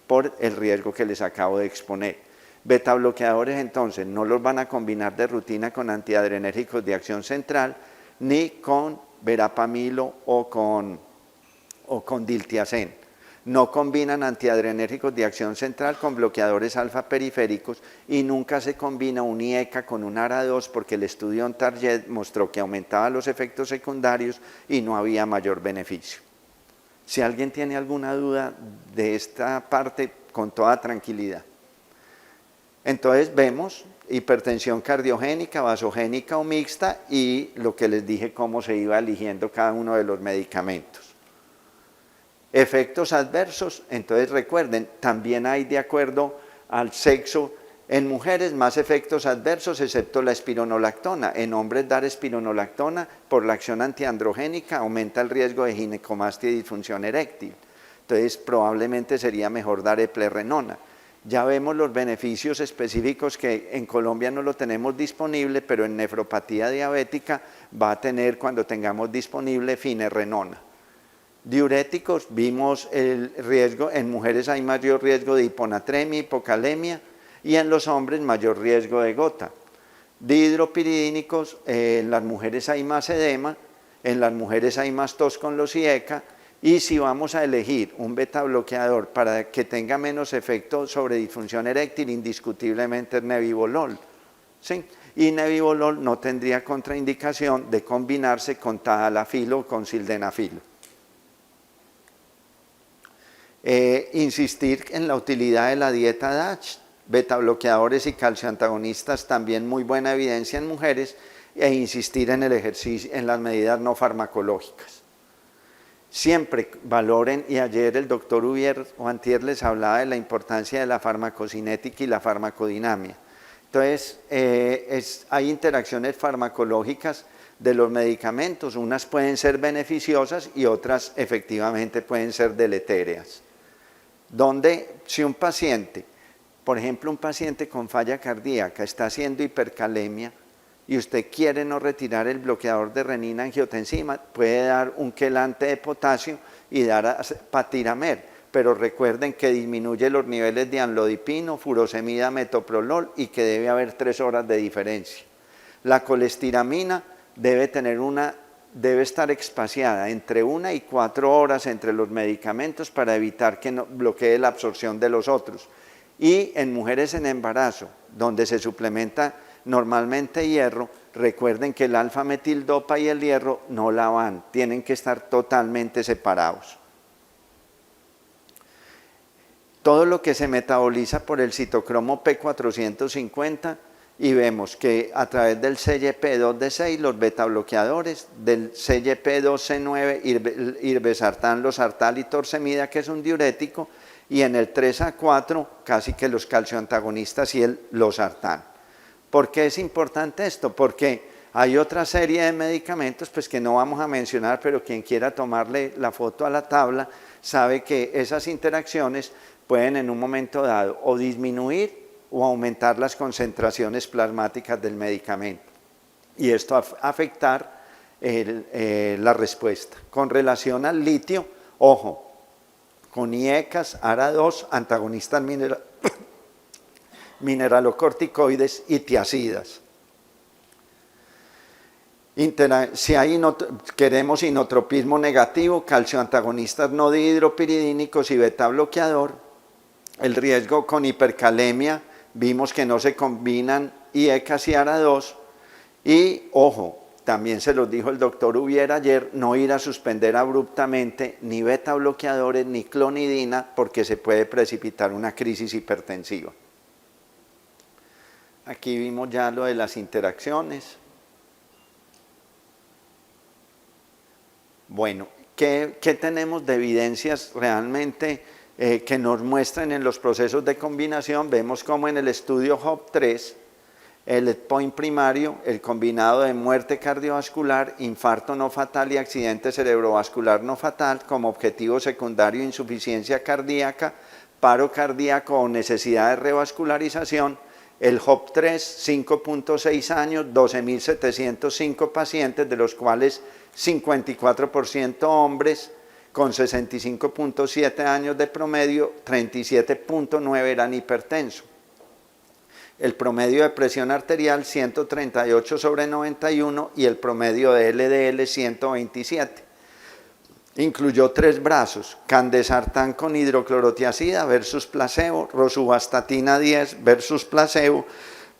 por el riesgo que les acabo de exponer. Beta bloqueadores entonces no los van a combinar de rutina con antiadrenérgicos de acción central, ni con verapamilo o con diltiazem. No combinan antiadrenérgicos de acción central con bloqueadores alfa periféricos y nunca se combina un IECA con un ARA2 porque el estudio ONTARGET mostró que aumentaba los efectos secundarios y no había mayor beneficio. Si alguien tiene alguna duda de esta parte, con toda tranquilidad. Entonces vemos hipertensión cardiogénica, vasogénica o mixta y lo que les dije cómo se iba eligiendo cada uno de los medicamentos. Efectos adversos, entonces recuerden, también hay de acuerdo al sexo, en mujeres más efectos adversos excepto la espironolactona, en hombres dar espironolactona por la acción antiandrogénica aumenta el riesgo de ginecomastia y disfunción eréctil, entonces probablemente sería mejor dar eplerenona. Ya vemos los beneficios específicos que en Colombia no lo tenemos disponible, pero en nefropatía diabética va a tener cuando tengamos disponible finerenona. Diuréticos, vimos el riesgo, en mujeres hay mayor riesgo de hiponatremia, hipocalemia y en los hombres mayor riesgo de gota. Dihidropiridínicos, en las mujeres hay más edema, en las mujeres hay más tos con los IECA y si vamos a elegir un beta bloqueador para que tenga menos efecto sobre disfunción eréctil, indiscutiblemente es nebivolol, ¿sí? Y nebivolol no tendría contraindicación de combinarse con tadalafilo o con sildenafilo. Insistir en la utilidad de la dieta DASH, beta bloqueadores y calcioantagonistas, también muy buena evidencia en mujeres, e insistir en el ejercicio, en las medidas no farmacológicas. Siempre valoren, y ayer el doctor Ubier o antier les hablaba de la importancia de la farmacocinética y la farmacodinamia. Entonces, hay interacciones farmacológicas de los medicamentos, unas pueden ser beneficiosas y otras efectivamente pueden ser deletéreas. Donde si un paciente, por ejemplo un paciente con falla cardíaca está haciendo hipercalemia y usted quiere no retirar el bloqueador de renina angiotensina, puede dar un quelante de potasio y dar patiramer, pero recuerden que disminuye los niveles de amlodipino, furosemida, metoprolol y que debe haber 3 horas de diferencia. La colestiramina debe estar espaciada entre 1 y 4 horas entre los medicamentos para evitar que no bloquee la absorción de los otros. Y en mujeres en embarazo, donde se suplementa normalmente hierro, recuerden que el alfa-metildopa y el hierro no la van, tienen que estar totalmente separados. Todo lo que se metaboliza por el citocromo P450 y vemos que a través del CYP2D6 los beta bloqueadores, del CYP2C9 irbesartán, losartán y torsemida, que es un diurético, y en el 3A4 casi que los calcioantagonistas y el losartán. ¿Por qué es importante esto? Porque hay otra serie de medicamentos pues, que no vamos a mencionar, pero quien quiera tomarle la foto a la tabla sabe que esas interacciones pueden en un momento dado o disminuir o aumentar las concentraciones plasmáticas del medicamento y esto afectar la respuesta. Con relación al litio, ojo, con IECAS, ARA2, antagonistas mineralocorticoides y tiacidas. Si queremos inotropismo negativo, calcioantagonistas no dihidropiridínicos y beta bloqueador, el riesgo con hipercalemia, vimos que no se combinan IECAS y ARA2 y, ojo, también se los dijo el doctor Ubier ayer, no ir a suspender abruptamente ni beta bloqueadores ni clonidina porque se puede precipitar una crisis hipertensiva. Aquí vimos ya lo de las interacciones. Bueno, ¿qué tenemos de evidencias realmente que nos muestran en los procesos de combinación? Vemos como en el estudio HOP3, el endpoint primario, el combinado de muerte cardiovascular, infarto no fatal y accidente cerebrovascular no fatal, como objetivo secundario insuficiencia cardíaca, paro cardíaco o necesidad de revascularización, El HOP3, 5.6 años, 12.705 pacientes, de los cuales 54% hombres, con 65.7 años de promedio, 37.9 eran hipertensos. El promedio de presión arterial 138/91 y el promedio de LDL 127. Incluyó 3 brazos: candesartán con hidroclorotiazida versus placebo, rosuvastatina 10 versus placebo,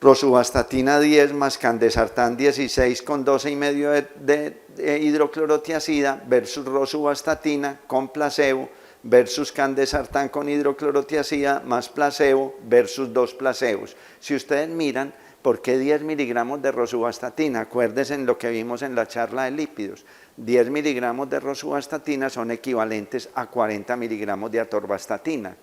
rosuvastatina 10 más candesartán 16 con 12,5 de hidroclorotiazida versus rosuvastatina con placebo versus candesartán con hidroclorotiazida más placebo versus 2 placebos. Si ustedes miran, ¿por qué 10 miligramos de rosuvastatina? Acuérdense en lo que vimos en la charla de lípidos. 10 miligramos de rosuvastatina son equivalentes a 40 miligramos de atorvastatina.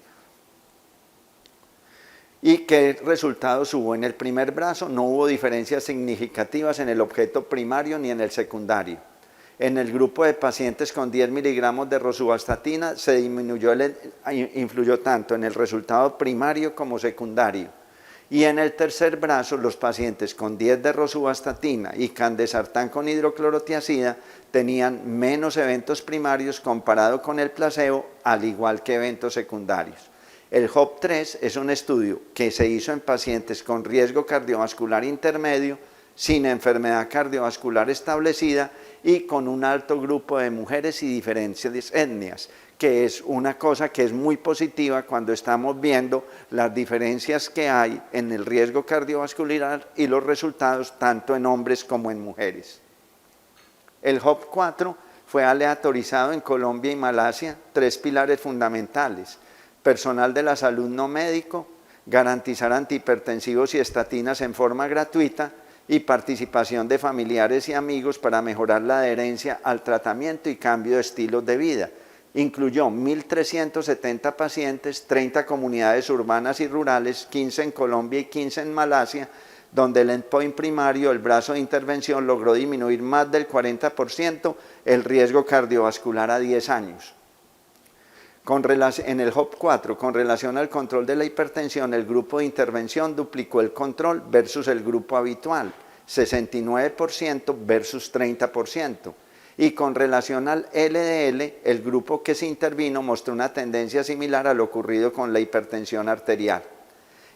¿Y qué resultados hubo? En el primer brazo no hubo diferencias significativas en el objeto primario ni en el secundario. En el grupo de pacientes con 10 miligramos de rosuvastatina se disminuyó influyó tanto en el resultado primario como secundario. Y en el tercer brazo, los pacientes con 10 de rosuvastatina y candesartán con hidroclorotiazida tenían menos eventos primarios comparado con el placebo, al igual que eventos secundarios. El HOP3 es un estudio que se hizo en pacientes con riesgo cardiovascular intermedio, sin enfermedad cardiovascular establecida y con un alto grupo de mujeres y diferentes etnias, que es una cosa que es muy positiva cuando estamos viendo las diferencias que hay en el riesgo cardiovascular y los resultados tanto en hombres como en mujeres. El HOP4 fue aleatorizado en Colombia y Malasia, 3 pilares fundamentales: personal de la salud no médico, garantizar antihipertensivos y estatinas en forma gratuita, y participación de familiares y amigos para mejorar la adherencia al tratamiento y cambio de estilos de vida. Incluyó 1.370 pacientes, 30 comunidades urbanas y rurales, 15 en Colombia y 15 en Malasia, donde el endpoint primario, el brazo de intervención, logró disminuir más del 40% el riesgo cardiovascular a 10 años. En el HOP4, con relación al control de la hipertensión, el grupo de intervención duplicó el control versus el grupo habitual, 69% versus 30%. Y con relación al LDL, el grupo que se intervino mostró una tendencia similar a lo ocurrido con la hipertensión arterial.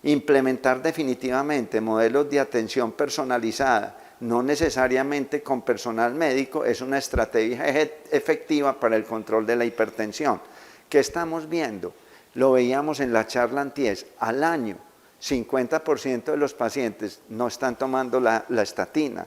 Implementar definitivamente modelos de atención personalizada, no necesariamente con personal médico, es una estrategia efectiva para el control de la hipertensión. ¿Qué estamos viendo? Lo veíamos en la charla antiés. Al año, 50% de los pacientes no están tomando la estatina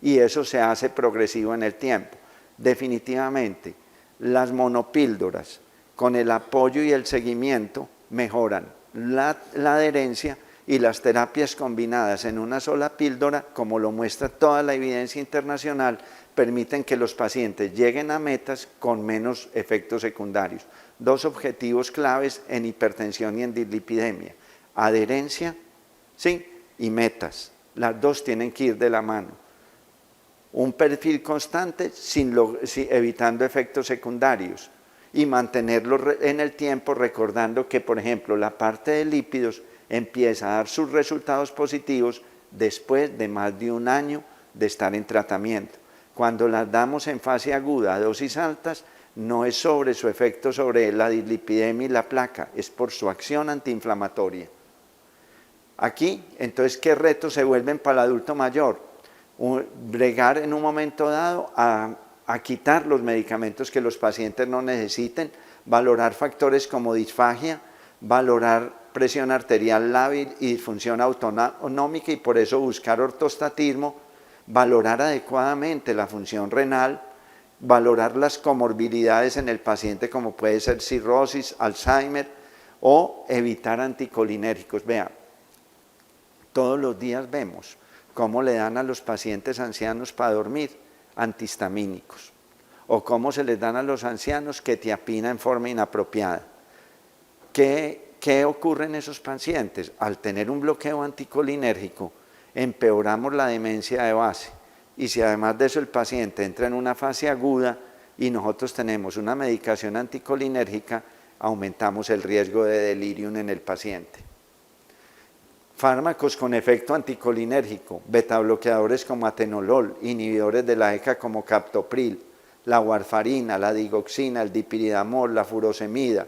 y eso se hace progresivo en el tiempo. Definitivamente, las monopíldoras con el apoyo y el seguimiento mejoran la adherencia, y las terapias combinadas en una sola píldora, como lo muestra toda la evidencia internacional, permiten que los pacientes lleguen a metas con menos efectos secundarios. 2 objetivos claves en hipertensión y en dislipidemia: adherencia, ¿sí?, y metas. Las 2 tienen que ir de la mano. Un perfil constante evitando efectos secundarios y mantenerlo en el tiempo, recordando que, por ejemplo, la parte de lípidos empieza a dar sus resultados positivos después de más de 1 año de estar en tratamiento. Cuando las damos en fase aguda a dosis altas, no es sobre su efecto sobre la dislipidemia y la placa, es por su acción antiinflamatoria. Aquí, entonces, ¿qué retos se vuelven para el adulto mayor? Bregar en un momento dado a quitar los medicamentos que los pacientes no necesiten, valorar factores como disfagia, valorar presión arterial lábil y disfunción autonómica, y por eso buscar ortostatismo, valorar adecuadamente la función renal, valorar las comorbilidades en el paciente como puede ser cirrosis, Alzheimer, o evitar anticolinérgicos. Vean, todos los días vemos cómo le dan a los pacientes ancianos para dormir antihistamínicos, o cómo se les dan a los ancianos quetiapina en forma inapropiada. ¿Qué ocurre en esos pacientes? Al tener un bloqueo anticolinérgico, empeoramos la demencia de base, y si además de eso el paciente entra en una fase aguda y nosotros tenemos una medicación anticolinérgica, aumentamos el riesgo de delirium en el paciente. Fármacos con efecto anticolinérgico, betabloqueadores como atenolol, inhibidores de la ECA como captopril, la warfarina, la digoxina, el dipiridamol, la furosemida,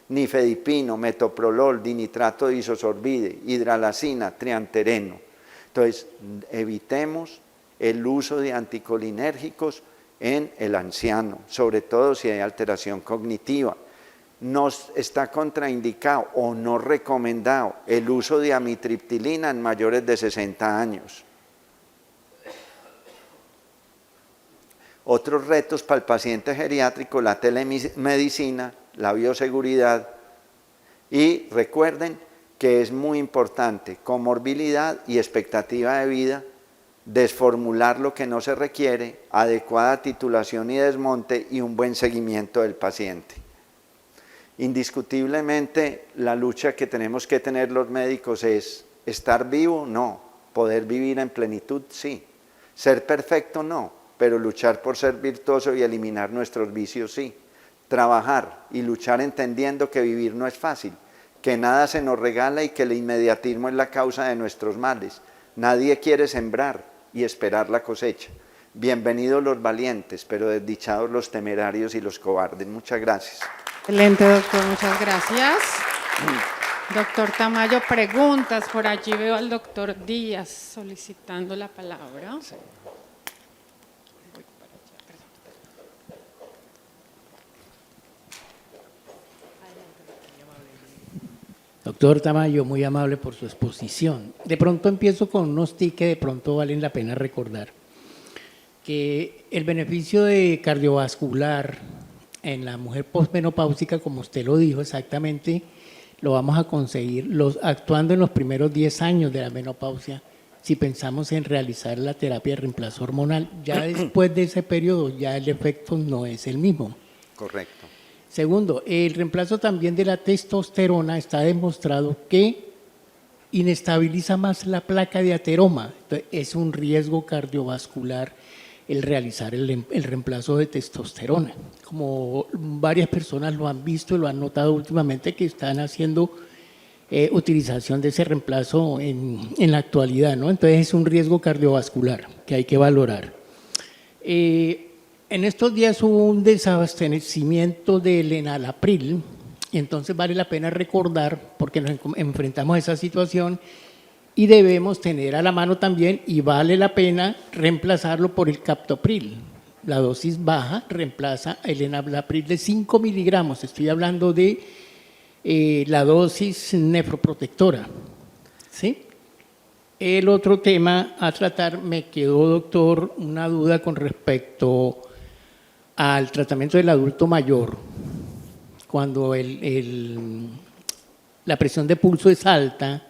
nifedipino, metoprolol, dinitrato de isosorbide, hidralacina, triantereno. Entonces, evitemos el uso de anticolinérgicos en el anciano, sobre todo si hay alteración cognitiva. Nos está contraindicado o no recomendado el uso de amitriptilina en mayores de 60 años. Otros retos para el paciente geriátrico, la telemedicina, la bioseguridad, y recuerden que es muy importante comorbilidad y expectativa de vida, desformular lo que no se requiere, adecuada titulación y desmonte y un buen seguimiento del paciente. Indiscutiblemente la lucha que tenemos que tener los médicos es estar vivo, no, poder vivir en plenitud, sí, ser perfecto, no, pero luchar por ser virtuoso y eliminar nuestros vicios, sí, trabajar y luchar entendiendo que vivir no es fácil, que nada se nos regala y que el inmediatismo es la causa de nuestros males. Nadie quiere sembrar y esperar la cosecha. Bienvenidos los valientes, pero desdichados los temerarios y los cobardes. Muchas gracias. Excelente, doctor, muchas gracias. Doctor Tamayo, preguntas. Por allí veo al doctor Díaz solicitando la palabra. Sí. Doctor Tamayo, muy amable por su exposición. De pronto empiezo con unos tips que de pronto valen la pena recordar. Que el beneficio de cardiovascular en la mujer posmenopáusica, como usted lo dijo exactamente, lo vamos a conseguir actuando en los primeros 10 años de la menopausia, si pensamos en realizar la terapia de reemplazo hormonal. Ya después de ese periodo, ya el efecto no es el mismo. Correcto. Segundo, el reemplazo también de la testosterona está demostrado que inestabiliza más la placa de ateroma. Entonces, es un riesgo cardiovascular el realizar el reemplazo de testosterona. Como varias personas lo han visto y lo han notado últimamente, que están haciendo utilización de ese reemplazo en la actualidad, ¿no? Entonces es un riesgo cardiovascular que hay que valorar. En estos días hubo un desabastecimiento del enalapril, y entonces vale la pena recordar, porque nos enfrentamos a esa situación, y debemos tener a la mano también, y vale la pena reemplazarlo por el captopril. La dosis baja reemplaza el enalapril de 5 miligramos, estoy hablando de la dosis nefroprotectora, ¿sí? El otro tema a tratar, me quedó, doctor, una duda con respecto al tratamiento del adulto mayor. Cuando la presión de pulso es alta,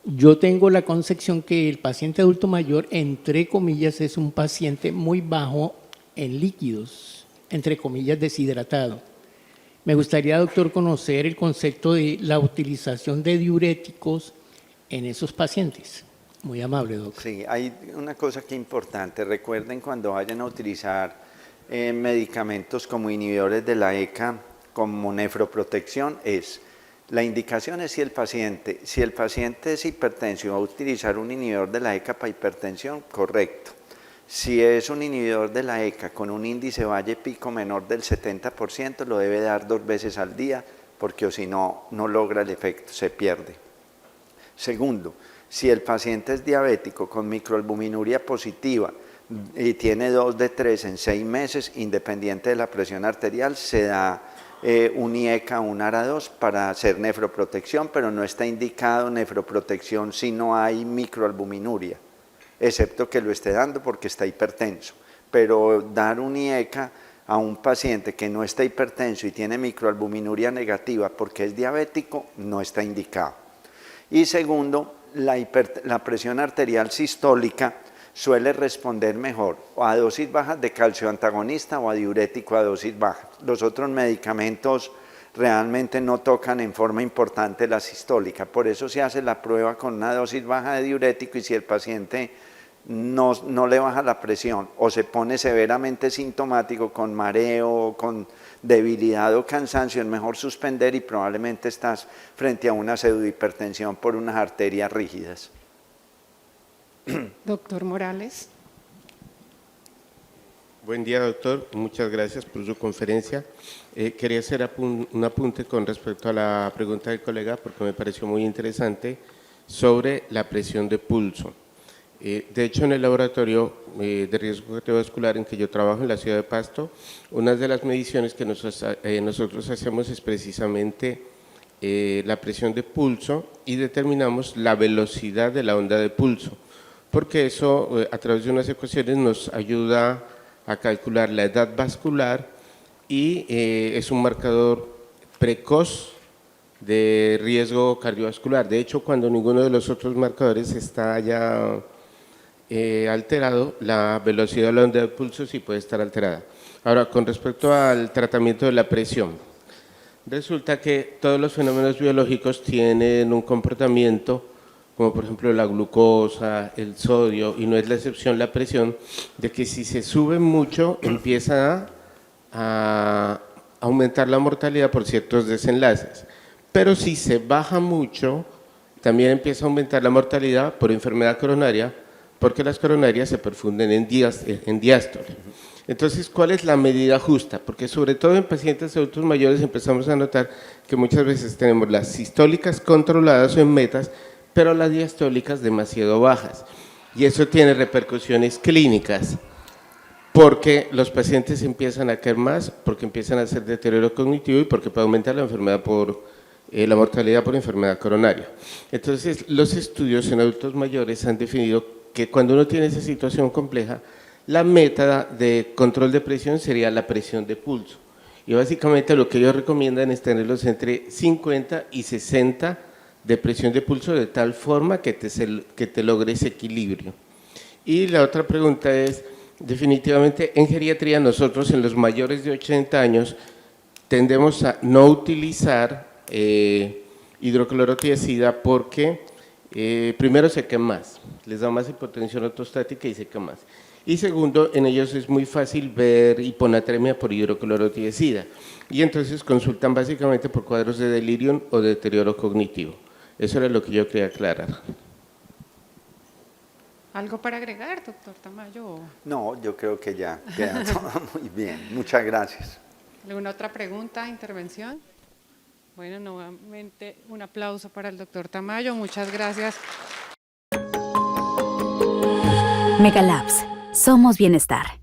yo tengo la concepción que el paciente adulto mayor, entre comillas, es un paciente muy bajo en líquidos, entre comillas, deshidratado. Me gustaría, doctor, conocer el concepto de la utilización de diuréticos en esos pacientes. Muy amable, doctor. Sí, hay una cosa que es importante. Recuerden cuando vayan a utilizar medicamentos como inhibidores de la ECA, como nefroprotección, la indicación es si el paciente es hipertenso y va a utilizar un inhibidor de la ECA para hipertensión, correcto. Si es un inhibidor de la ECA con un índice valle pico menor del 70%, lo debe dar 2 veces al día, porque o si no, no logra el efecto, se pierde. Segundo, si el paciente es diabético con microalbuminuria positiva y tiene 2 de 3 en 6 meses, independiente de la presión arterial, se da un IECA, un ARA2 para hacer nefroprotección, pero no está indicado nefroprotección si no hay microalbuminuria, excepto que lo esté dando porque está hipertenso. Pero dar un IECA a un paciente que no está hipertenso y tiene microalbuminuria negativa porque es diabético, no está indicado. Y segundo, la presión arterial sistólica suele responder mejor o a dosis bajas de calcio antagonista o a diurético a dosis bajas. Los otros medicamentos realmente no tocan en forma importante la sistólica, por eso se hace la prueba con una dosis baja de diurético, y si el paciente no le baja la presión o se pone severamente sintomático con mareo, con debilidad o cansancio, es mejor suspender y probablemente estás frente a una pseudohipertensión por unas arterias rígidas. Doctor Morales. Buen día, doctor. Muchas gracias por su conferencia. Quería hacer un apunte con respecto a la pregunta del colega, porque me pareció muy interesante, sobre la presión de pulso. De hecho, en el laboratorio de riesgo cardiovascular en que yo trabajo en la ciudad de Pasto, una de las mediciones que nosotros hacemos es precisamente la presión de pulso y determinamos la velocidad de la onda de pulso, porque eso a través de unas ecuaciones nos ayuda a calcular la edad vascular y es un marcador precoz de riesgo cardiovascular. De hecho, cuando ninguno de los otros marcadores está ya alterado, la velocidad de la onda de pulso sí puede estar alterada. Ahora, con respecto al tratamiento de la presión, resulta que todos los fenómenos biológicos tienen un comportamiento, como por ejemplo la glucosa, el sodio, y no es la excepción la presión, de que si se sube mucho empieza a aumentar la mortalidad por ciertos desenlaces, pero si se baja mucho también empieza a aumentar la mortalidad por enfermedad coronaria, porque las coronarias se perfunden en diástole. Entonces, ¿cuál es la medida justa? Porque sobre todo en pacientes adultos mayores empezamos a notar que muchas veces tenemos las sistólicas controladas o en metas, pero las diastólicas demasiado bajas. Y eso tiene repercusiones clínicas, porque los pacientes empiezan a caer más, porque empiezan a hacer deterioro cognitivo y porque puede aumentar la enfermedad la mortalidad por enfermedad coronaria. Entonces, los estudios en adultos mayores han definido que cuando uno tiene esa situación compleja, la meta de control de presión sería la presión de pulso. Y básicamente lo que ellos recomiendan es tenerlos entre 50 y 60 de presión de pulso, de tal forma que te logre ese equilibrio. Y la otra pregunta es, definitivamente en geriatría nosotros en los mayores de 80 años tendemos a no utilizar hidroclorotiazida porque primero se quema más, les da más hipotensión ortostática y se quema más. Y segundo, en ellos es muy fácil ver hiponatremia por hidroclorotiazida y entonces consultan básicamente por cuadros de delirium o de deterioro cognitivo. Eso era lo que yo quería aclarar. ¿Algo para agregar, doctor Tamayo? No, yo creo que ya queda todo muy bien. Muchas gracias. ¿Alguna otra pregunta, intervención? Bueno, nuevamente un aplauso para el doctor Tamayo. Muchas gracias. Megalabs. Somos bienestar.